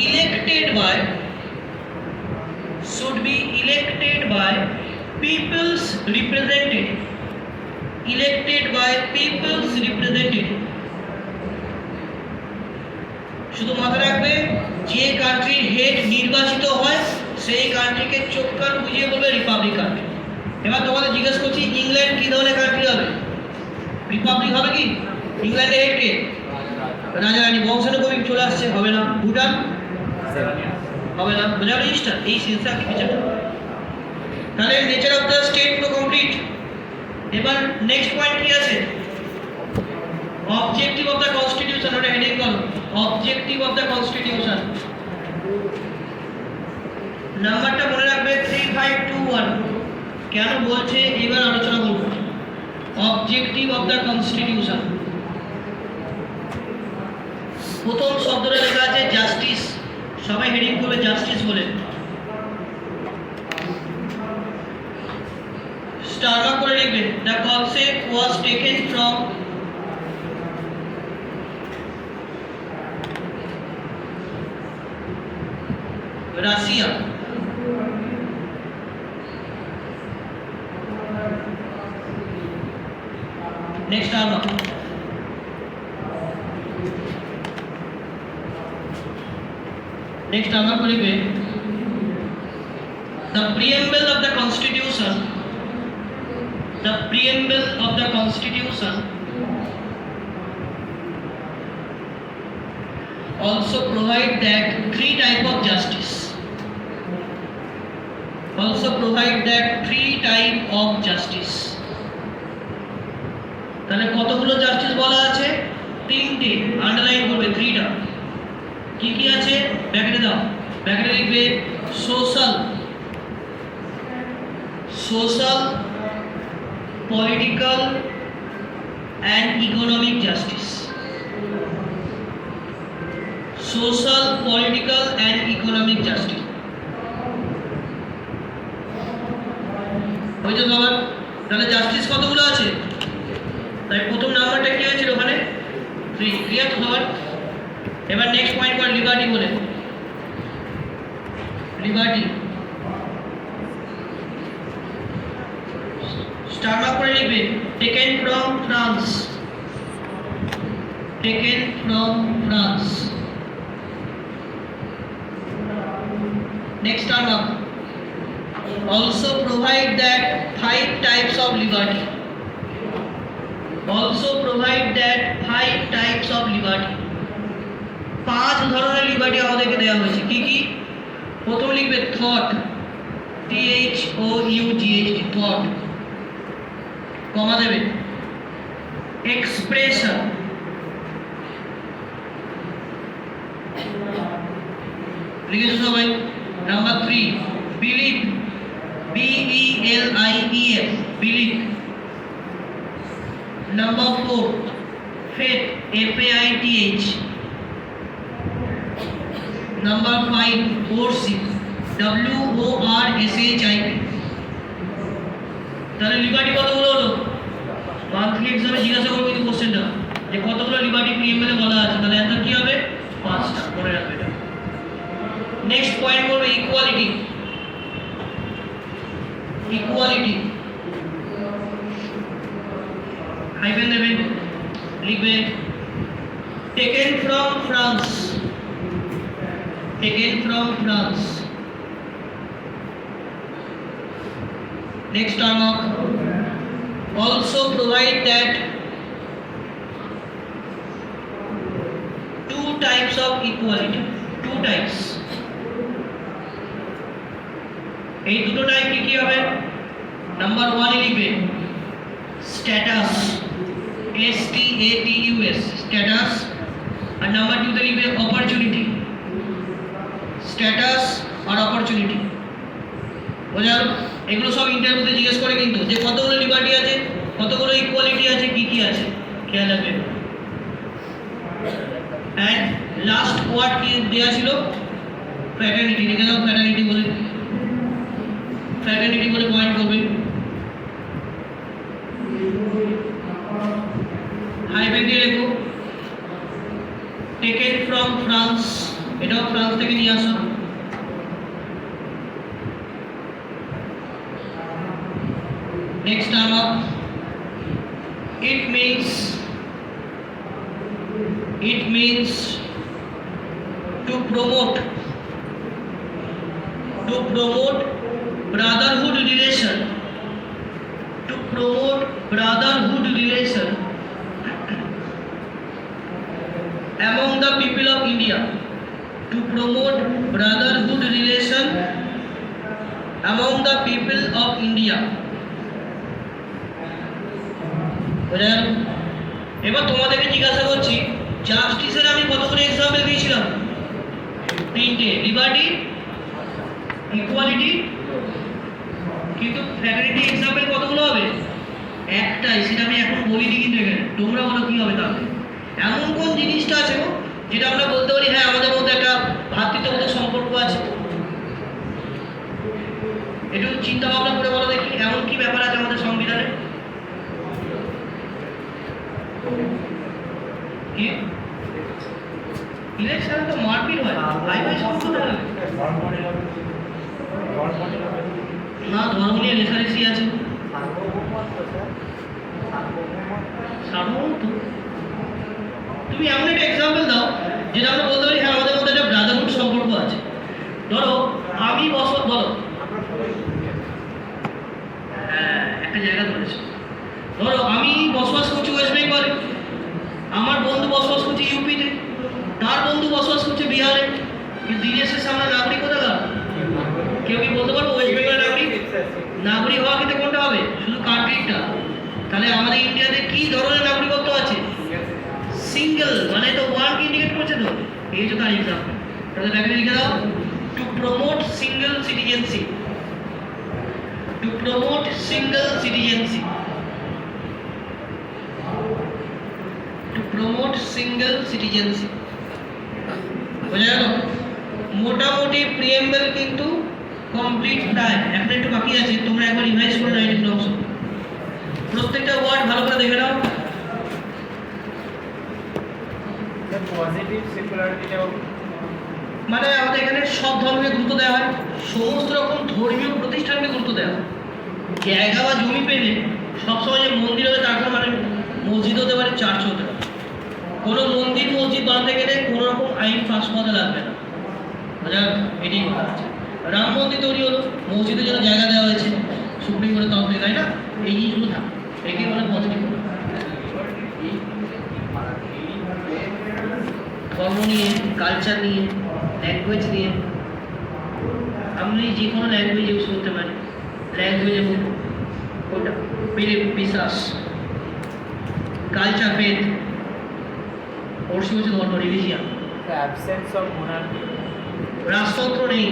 elected by people's representative শুধু মাথায় রাখবে যে কান্ট্রির হেড নির্বাচিত হয় সেই কান্ট্রিকে চোখ কান বুঝিয়ে বলবে রিপাবলিক কান্ট্রি। এবার তোমাদের জিজ্ঞেস করছি ইংল্যান্ড কি ধরনের কান্ট্রি হবে? রিপাবলিক হবে কি? ইংল্যান্ডের হেড কে? রাজা রানী বংশানুক্রমিক চলে আসছে, হবে না। ভুটান হবে না। বোঝা গেল জিনিসটা? এই সেন্সটা কি কিছু তাহলে নেচার অফ দ্য স্টেট পুরো কমপ্লিট। এবার নেক্সট পয়েন্ট কি আছে? অবজেক্টিভ অফ দ্য কনস্টিটিউশন, ওটা হেডিং করো অবজেক্টিভ অফ দ্য কনস্টিটিউশন। নাম্বারটা মনে রাখবে 3521। কেন বলছে এবার আলোচনা করব। অবজেক্টিভ অফ দ্য কনস্টিটিউশন, প্রথম শব্দটা লেখা আছে জাস্টিস, সবাই হেডিং করবে জাস্টিস বলে। স্টার মার্ক করে লিখবে the concept was taken from Russia. Next star mark. Next আমরা লিখবে the preamble of the constitution also provide that three type of justice তাহলে কতগুলো জাস্টিস বলা আছে? তিনটে। আন্ডারলাইন করবে থ্রিটা। কি কি আছে ব্র্যাকেটে দাও, ব্র্যাকেটে লিখবে social political and economic justice. Social political and economic justice ওই তো সবার। তাহলে জাস্টিস কতগুলো আছে? তাই প্রথম নাম্বারটা কি হয়েছিল ওখানে? 3। ক্লিয়ার তো সবার? এবার নেক্সট পয়েন্ট কর লিবার্টি বলে। লিবার্টি স্টার মার্ক করে লিখবে taken from France. Next star mark. also provide that 5 types of liberty. পাঁচ ধরনের লিবার্টি আমাদেরকে দেওয়া হয়েছে। কি কি? প্রথম লিখবে থট, THOUGHT থট, কমা দেবে। এক্সপ্রেশন, লিখেছো সবাই? Number 3 believe, BELIEF believe. Number 4 faith, FAITH। Number 5 worship, WORSHIP। তাহলে লিবার্টি কতগুলো হলো? মান্থলি এক্সামে জিজ্ঞাসা করবে কিন্তু কোশ্চেনটা যে কতগুলো লিবার্টি প্রিএমএলে বলা আছে, তাহলে অ্যান্সার কি হবে? 5টা। মনে রাখবে এটা। নেক্সট পয়েন্ট করবে ইকুয়ালিটি। হাইফেন দেবে, লিখবে taken from France. Next term of also provide that 2 types of equality. 2 types. এই দুটো টাইপ কি হবে? নাম্বার 1 লিখবে স্ট্যাটাস, STATUS স্ট্যাটাস। আর নাম্বার 2 তে লিখবে অপরচুনিটি, স্ট্যাটাস আর অপরচুনিটি। বোঝা গেল? এগুলো সব ইন্টারভিউতে জিজ্ঞেস করে কিন্তু যে কতগুলো লিবার্টি আছে, কতগুলো ইকুয়ালিটি আছে, কি কি আছে, খেয়াল রাখবে। অ্যান্ড লাস্ট ওয়ার্ড কি দেওয়া ছিল? ফ্র্যাটার্নিটি। লিখে দাও ফ্র্যাটার্নিটি বলে পয়েন্ট করবে। Next term up, it means to promote brotherhood relation, to promote brotherhood relation among the people of India, to promote brotherhood relation among the people of India. বুঝলেন? এবার তোমাদেরকে জিজ্ঞাসা করছি, জাস্টিসের আমি কতগুলো এক্সাম্পল দিয়েছিলাম? 3টে, লিবার্টি, ইকুয়ালিটি, কিন্তু ফ্র্যাটার্নিটি এক্সাম্পল কতগুলো হবে? একটাই, সেটা আমি এখন বলিনি কিন্তু এখানে। তোমরা বলো কি হবে তাহলে? এমন কোন জিনিসটা আছে গো যেটা আমরা বলতে পারি হ্যাঁ আমাদের মধ্যে একটা ভ্রাতৃত্ববোধের সম্পর্ক আছে? একটু চিন্তা ভাবনা করে বলো দেখি, এমন কি ব্যাপার আছে আমাদের সংবিধানে? কি ইলেকশনে তো মারপিট হয়, ভাই ভাই সম্পর্ক থাকে না, ধর্ম নিয়ে রেশারেশি আছে। সাধারণত তুমি এমন একটা এক্সাম্পল দাও যেটা আমরা বলতে পারি হ্যাঁ আমাদের মধ্যে একটা ব্রাদারহুড সম্পর্ক আছে। ধরো আমি বলো হ্যাঁ একটা জায়গা ধরেছো, ধরো আমি বসবাস করছি ওয়েস্ট বেঙ্গলে, আমার বন্ধু বসবাস করছে ইউপিতে, তার বন্ধু বসবাস করছে বিহারে, কিন্তু দিনের শেষে আমরা নাগরিক কোথাকার? কেউ কি বলতে পারবো ওয়েস্ট বেঙ্গল নাগরিক? নাগরিক হওয়া কিন্তু কোনটা হবে? শুধু কান্ট্রিটা। তাহলে আমাদের ইন্ডিয়াতে কি ধরনের নাগরিকত্ব আছে? সিঙ্গেল, মানে তো ওয়ানকে ইন্ডিকেট করছে তো, এই হচ্ছে তার এক্সাম্পল। তাহলে ব্যাপারে লিখে দাও, to promote single citizenship, to promote single citizenship, to promote single citizenship. বোঝা গেল? মোটামুটি প্রিএমবেল কিন্তু কমপ্লিট প্রায়, এখন একটু বাকি আছে, তোমরা একবার রিভাইজ করে নাও এই অংশ। প্রত্যেকটা ওয়ার্ড ভালো করে দেখে নাও। পজিটিভ সেকুলারিটি মানে আমাদের এখানে সব ধর্মকে গুরুত্ব দেওয়া হয়, সমস্ত রকম ধর্মীয় প্রতিষ্ঠানকে গুরুত্ব দেওয়া হয়। জায়গা বা জমি পেলে সবসময় যে মন্দির হবে তার মানে মসজিদ হতে পারে, চার্চ হতে পারে। কোনো মন্দির মসজিদ বানাতে গেলে কোনো রকম আইন পাস করা লাগবে না। বোঝা গেল? এটাই কথা আছে। রাম মন্দির তৈরি হলো, মসজিদের জন্য জায়গা দেওয়া হয়েছে সুপ্রিম কোর্টের তরফ থেকে, তাই না? এই জিনিসগুলো থাকে, একেই বলে পজিটিভ। ধর্ম নিয়ে, কালচার নিয়ে, ল্যাঙ্গুয়েজ নিয়ে, আমি যে কোনো ল্যাঙ্গুয়েজ ইউজ করতে পারি। ল্যাঙ্গুয়েজ এবং কোনটা বিলিভ, বিশ্বাস, কালচার, ফেথ, পড়শি হচ্ছে ধর্ম, রিলিজিয়ান। অ্যাবসেন্স অফ মোনার্কি, রাজতন্ত্র নেই।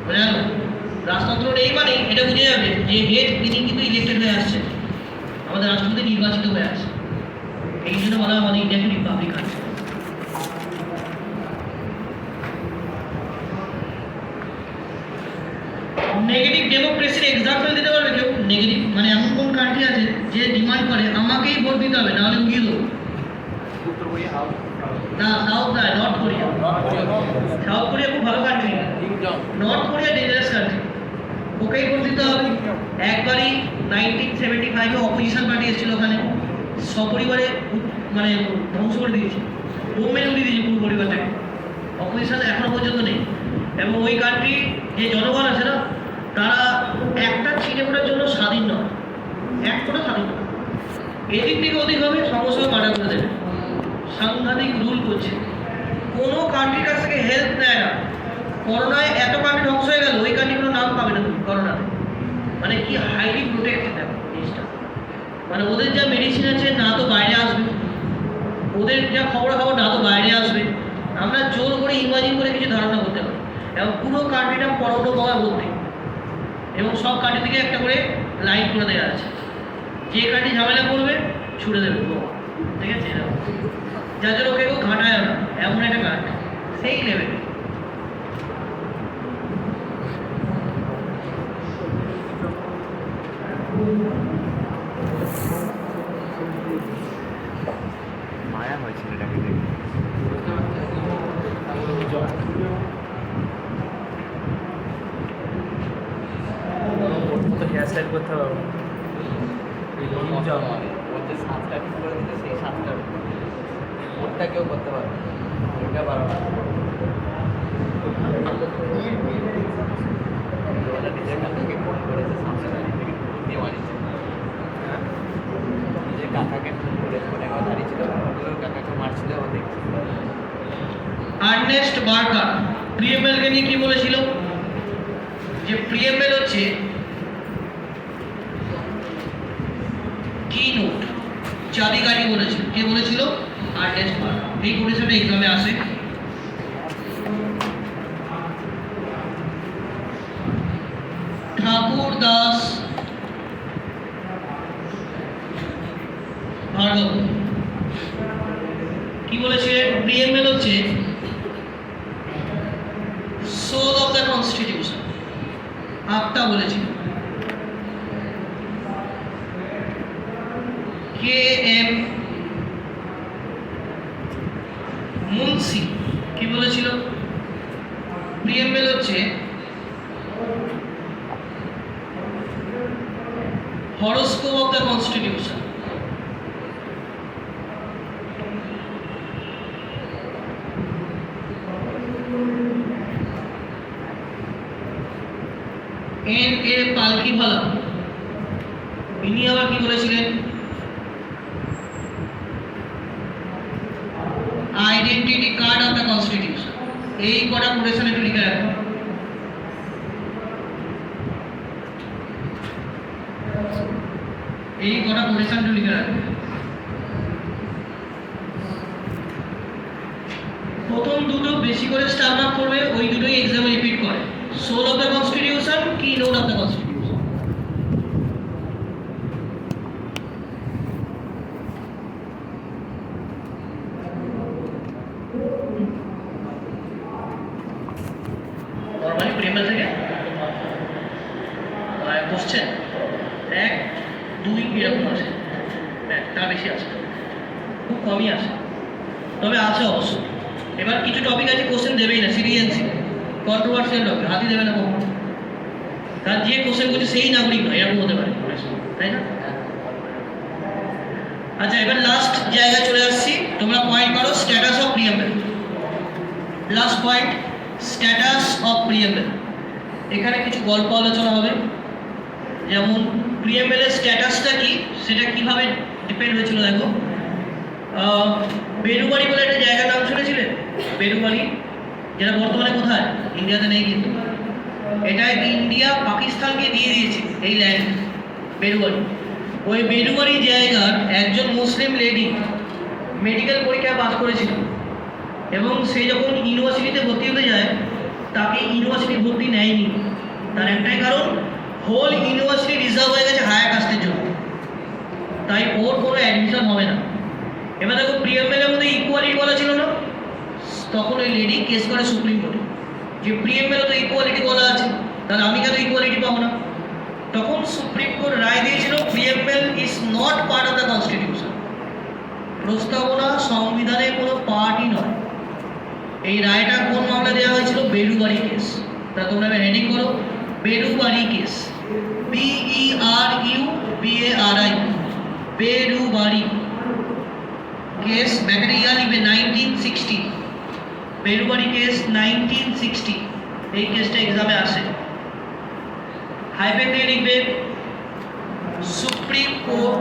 বোঝা গেল? রাজতন্ত্র নেই মানে এটা বুঝে যাবে যে হেড তিনি কিন্তু ইলেক্টেড হয়ে আসছে, আমাদের রাষ্ট্রপতি নির্বাচিত হয়ে আসছে। এই জন্য বলা হয় আমাদের ইন্ডিয়াকে রিপাবলিক আছে। নেগেটিভ ডেমোক্রেসির এক্সাম্পল দিতে পারবে কেউ? নেগেটিভ মানে এমন কোন কান্ট্রি আছে যে ডিমান্ড করে আমাকেই ভোট দিতে হবে, নাহলে উড়িয়ে দেবো? উত্তর কোরিয়া, না, সাউথ নয়, নর্থ কোরিয়া। সাউথ কোরিয়া খুব ভালো country, north Korea dangerous country. ওকেই ভোট দিতে হবে। একবারই 1975-এ অপোজিশন পার্টি এসেছিল ওখানে, সপরিবারে মানে ধ্বংস করে দিয়েছে, বোম মেরে উড়িয়ে দিয়েছে পুরো পরিবারটাকে। অপোজিশন এখনো পর্যন্ত নেই। এবং ওই কান্ট্রি যে জনগণ আছে না, তারা একটা ছিঁড়ে ফোটার জন্য স্বাধীন নয়, এক ফোটা স্বাধীন নয়। এদিক থেকে ওদিক হবে, সঙ্গে সঙ্গে মার্ডার করে দেবে। সাংঘাতিক রুল করছে, কোনো কান্ট্রির কাছ থেকে হেল্প নেয় না। করোনায় এত কান্ট্রি ধ্বংস হয়ে গেল, ওই কান্ট্রিগুলোর নাম পাবে না তুমি করোনাতে। মানে কি হাইলি প্রোটেক্টেড দেখো জিনিসটা। মানে ওদের যা মেডিসিন আছে না তো বাইরে আসবে, ওদের যা খবর না তো বাইরে আসবে। আমরা জোর করে ইমাজিন করে কিছু ধারণা করতে পারি। এবং পুরো কান্ট্রিটা পরোটো পাওয়া বলতে, এবং সব কান্ট্রি থেকে একটা করে লাইন করে দেওয়া আছে, যে কান্ট্রি ঝামেলা করবে ছুড়ে দেবে, ঠিক আছে? যার জন্য ওকে কেউ ঘাটায় না, এমন একটা কান্ট্রি, সেই লেভেলে। মায়া হয়েছিল এটাকে দেখে। তো হেয়ার ডিসাইড করতে পারবো ওর যে 7টা ঠিক করে দিতে সেই 7টার ওরটা কেউ করতে পারবে না, ওইটা পারো না। ওটা নিজের কাকাকে ফোন করেছে, সামনে দাঁড়িয়ে থেকে ফোন দিয়ে মারিয়েছে। নিজের কাকাকে ফোন করে ফোনে আমার দাঁড়িয়েছিল, ওগুলোর কাকাকে মারছিল, ও দেখছিল। আর্নেস্ট বার্কার প্রিএমএলকে নিয়ে কি বলেছিল, যে প্রিএমএল হচ্ছে কি নোট, চাবিকাঠি বলেছিল। কে বলেছিল? Ernest Barker. এই কোটেশনটা এক্সামে আসে। ঠাকুর দাস ভার্গব কি বলেছিলেন? প্রিএমএল হচ্ছে সোল অফ দ্য কনস্টিটিউশন, আত্মা বলেছিল। কে এম মুন্সি কি বলেছিল? প্রিএমএল হচ্ছে horoscope of the constitution. N A Palkhivala ইনি আবার কি বলেছিলেন? Identity card of the constitution. এই কটা কোটেশন একটু লিখে রাখুন। এই কটা কোটেশন একটু লিখে রাখুন। প্রথম দুটো বেশি করে স্টার মার্ক করবে, ওই দুটোই এক্সামে রিপিট করে। সোল অফ দ্য কনস্টিটিউশন, কি note of the constitution. Normally premier থেকে কোশ্চেন 1 2 এরকম আসে, তার বেশি আসে, খুব কমই আসে, তবে আছে অবশ্য। এবার কিছু টপিক আছে কোশ্চেন দেবেই না, সিরিয়াসলি কন্ট্রোভার্সিয়াল টপিক হাতি দেবে না কখনো, কারণ যে কোশ্চেন করছে সেই নাগরিক নয়, এরকম হতে পারে, তাই না? আচ্ছা, এবার লাস্ট জায়গায় চলে আসছি। তোমরা পয়েন্ট করো status of preamble. Last point, status of preamble. এখানে কিছু গল্প আলোচনা হবে, যেমন প্রিএমএল এর স্ট্যাটাসটা কি, সেটা কিভাবে ডিপেন্ড হয়েছিল। দেখো, বেরুবাড়ি বলে একটা জায়গার নাম শুনেছিলেন? বেরুবাড়ি, যেটা বর্তমানে কোথায়? ইন্ডিয়াতে নেই, কিন্তু এটা ইন্ডিয়া পাকিস্তানকে দিয়ে দিয়েছে এই ল্যান্ড, বেরুবাড়ি। ওই বেরুবাড়ি জায়গার একজন মুসলিম লেডি মেডিকেল পরীক্ষায় পাস করেছিল, এবং সে যখন ইউনিভার্সিটিতে ভর্তি হতে যায়, তাকে ইউনিভার্সিটি ভর্তি নেয়নি। তার একটাই কারণ, হোল ইউনিভার্সিটি রিজার্ভ হয়ে গেছে হায়ার কাস্টের জন্য, তাই ওর কোনো অ্যাডমিশন হবে না। এবার দেখো, প্রিএমএল এর মধ্যে ইকুয়ালিটি বলা ছিল না, তখন ওই লেডি কেস করে সুপ্রিম কোর্টে, যে প্রিএমএল তো ইকুয়ালিটি বলা আছে, তাহলে আমি কেন ইকুয়ালিটি পাবো না? তখন সুপ্রিম কোর্ট রায় দিয়েছিল preamble is not part of the constitution. প্রস্তাবনা সংবিধানের কোনো পার্টই নয়। এই রায়টা কোন মামলা দেওয়া হয়েছিল? বেরুবাড়ি কেস। তা তোমরা হেডিং করো, Berubari case, BERUBARI, Berubari case. ব্যাকেটে ইয়ার লিখবে 1960, বেরুবাড়ি কেস 1960। এই কেসটা এক্সামে আসে। হাইফেন দিয়ে লিখবে supreme court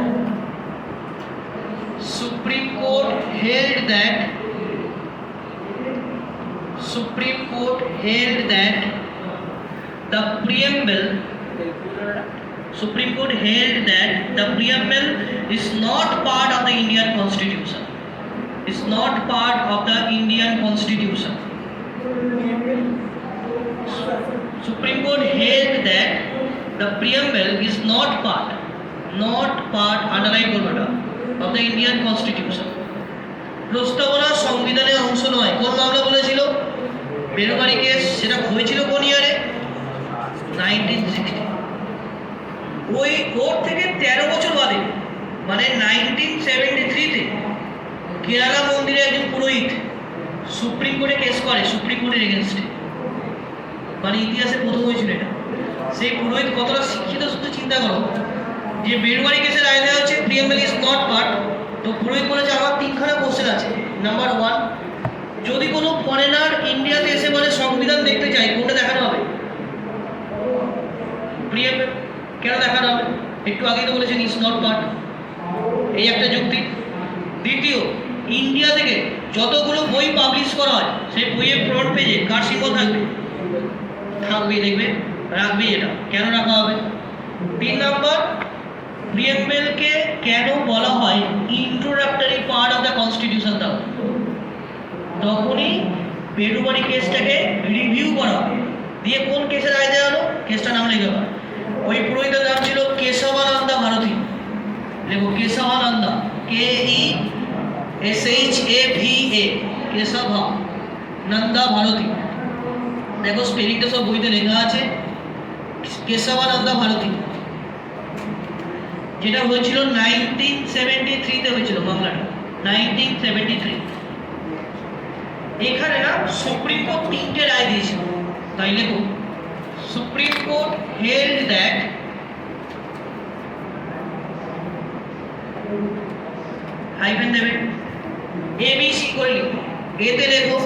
held that the preamble is not part of the Indian Constitution. Supreme Court held that the preamble is not part, underline করবে, of the Indian Constitution. প্রস্তাবনা সংবিধানের অংশ নয়। কোন মামলা বলেছিল? বেরুবাড়ি কেস। সেটা হয়েছিল কোন ইয়ারে? 1960। ওই কোর্ট থেকে 13 বছর বাদে, মানে 1973-তে কেরালা মন্দিরে একজন পুরোহিত সুপ্রিম কোর্টে কেস করে, সুপ্রিম কোর্টের এগেনস্টে। মানে ইতিহাসে প্রথম হয়েছিল এটা। সেই পুরোহিত কতটা শিক্ষিত শুধু চিন্তা করো, যে বেরুবারি কেসের রায় দেওয়া হচ্ছে প্রিএমএল ইজ নট পার্ট। তো পুরোহিত বলেছে আমার তিনখানা কোশ্চেন আছে। নাম্বার 1, যদি কোনো ফরেনার ইন্ডিয়াতে এসে বলে সংবিধান দেখতে চাই, কোনটা দেখানো হবে? প্রিএমএল। কেন দেখানো হবে? একটু আগেই তো বলেছেন ইজ নট পার্ট, এই একটা যুক্তি। দ্বিতীয়, ইন্ডিয়া থেকে যতগুলো বই পাবলিশ করা হয় সেই বইয়ের ফ্রন্ট পেজে কার সিম্বল থাকবে? থাকবে, দেখবে রাখবে, এটা কেন রাখা হবে? 3 নম্বর, প্রিএমএলকে কেন বলা হয় introductory part of the constitution? দাও তখনই বেরুবারি কেসটাকে রিভিউ করা হবে। দিয়ে কোন কেসের রায় দেওয়া হলো? কেসটার নাম লিখে দেওয়া। ওই পুরোহিতের নাম ছিল কেশবানন্দা ভারতী। লেখো কেশবানন্দা, KESHAVA, কেশবানন্দা ভারতী। দেখো স্পেলিংটা সব বইতে লেখা আছে, কেশবানন্দা ভারতী। যেটা হয়েছিল 1973-তে হয়েছিল মামলাটা, 1973। এখানে না সুপ্রিম কোর্ট 3টে রায় দিয়েছিল, তাই লেখো supreme court held that hyphen দেবে, ABC করে লিখো, এতে লেখো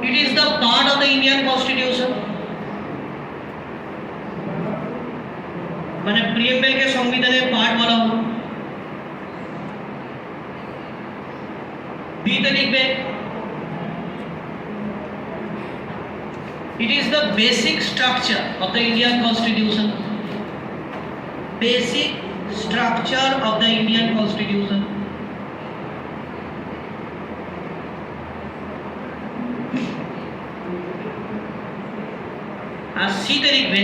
it is the part of the Indian Constitution, মানে প্রিএমএল কে সংবিধানের পার্ট বলা হলো। বিতে লিখবে it is the basic structure of the Indian Constitution, basic structure of the Indian Constitution। আর সিতে লিখবে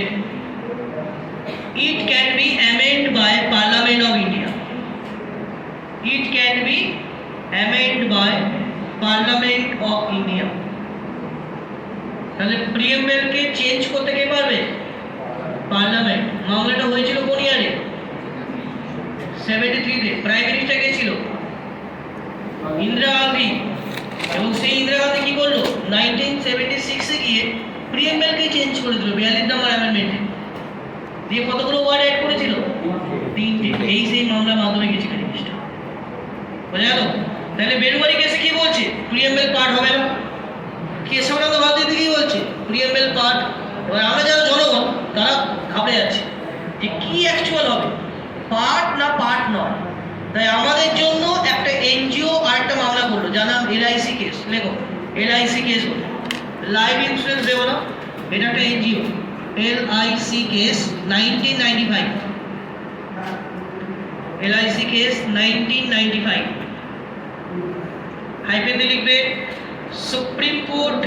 it can be amended by Parliament of India, it can be amended by Parliament of India। তাহলে প্রিএমএল কে change করতে কে পারবে? Parliament. মামলাটা হয়েছিল কোন ইয়ারে? 73-তে। Prime minister কে ছিল? ইন্দিরা গান্ধী। এবং সেই ইন্দিরা গান্ধী কি করলো? 1976-এ গিয়ে প্রিএমএল কে চেঞ্জ করে দিল 42 নম্বর অ্যামেন্ডমেন্টে। দিয়ে কতগুলো ওয়ার্ড অ্যাড করেছিল? 3টে। এই সেই মামলার মাধ্যমে গেছিল জিনিসটা, বোঝা গেল? তাহলে বেরুবারি কেসে কি বলছে? প্রিএমএল পার্ট হবে না। কেশবানন্দ ভারতী কি বলছে? প্রিএমএল পার্ট। এবার আমরা যারা জনগণ তারা ঘাবড়ে যাচ্ছে যে কি অ্যাকচুয়াল হবে, পার্ট না পার্ট নয়। তাই আমাদের জন্য একটা এনজিও আর একটা মামলা করলো, যার নাম LIC কেস। লেখো LIC কেস বলে, লাইফ ইন্স্যুরেন্স দেবো না, এটা একটা NGO. LIC case 1995, LIC case 1995। Hyphen দিয়ে লিখবে Supreme Court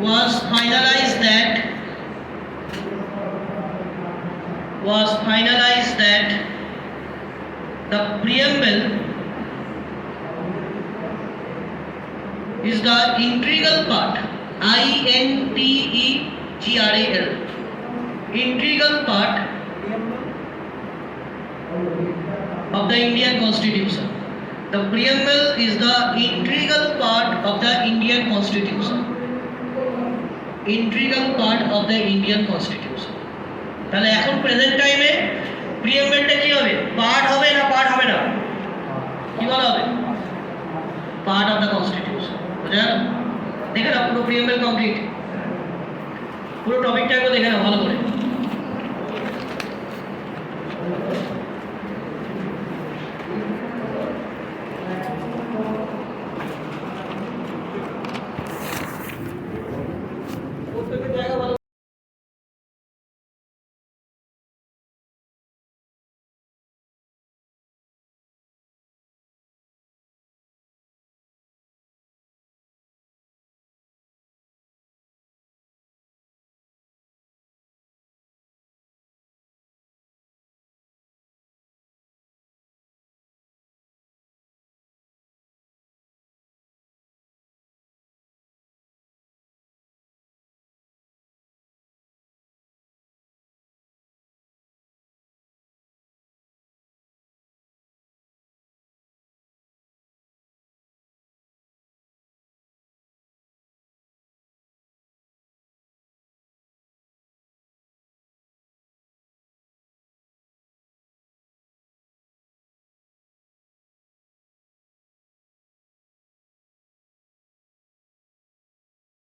was finalized that the preamble is the integral part, INTEGRAL, integral part of the Indian Constitution. The preamble is the integral part of the Indian Constitution, integral part of the Indian Constitution। তাহলে এখন present টাইমে প্রিএমএলটা কি হবে? Part হবে না part হবে না? কি বলা হবে? Part of the constitution. বুঝা গেল? দেখে নাও পুরো প্রিএমএল কমপ্লিট, পুরো টপিকটা একবার দেখে নাও ভালো।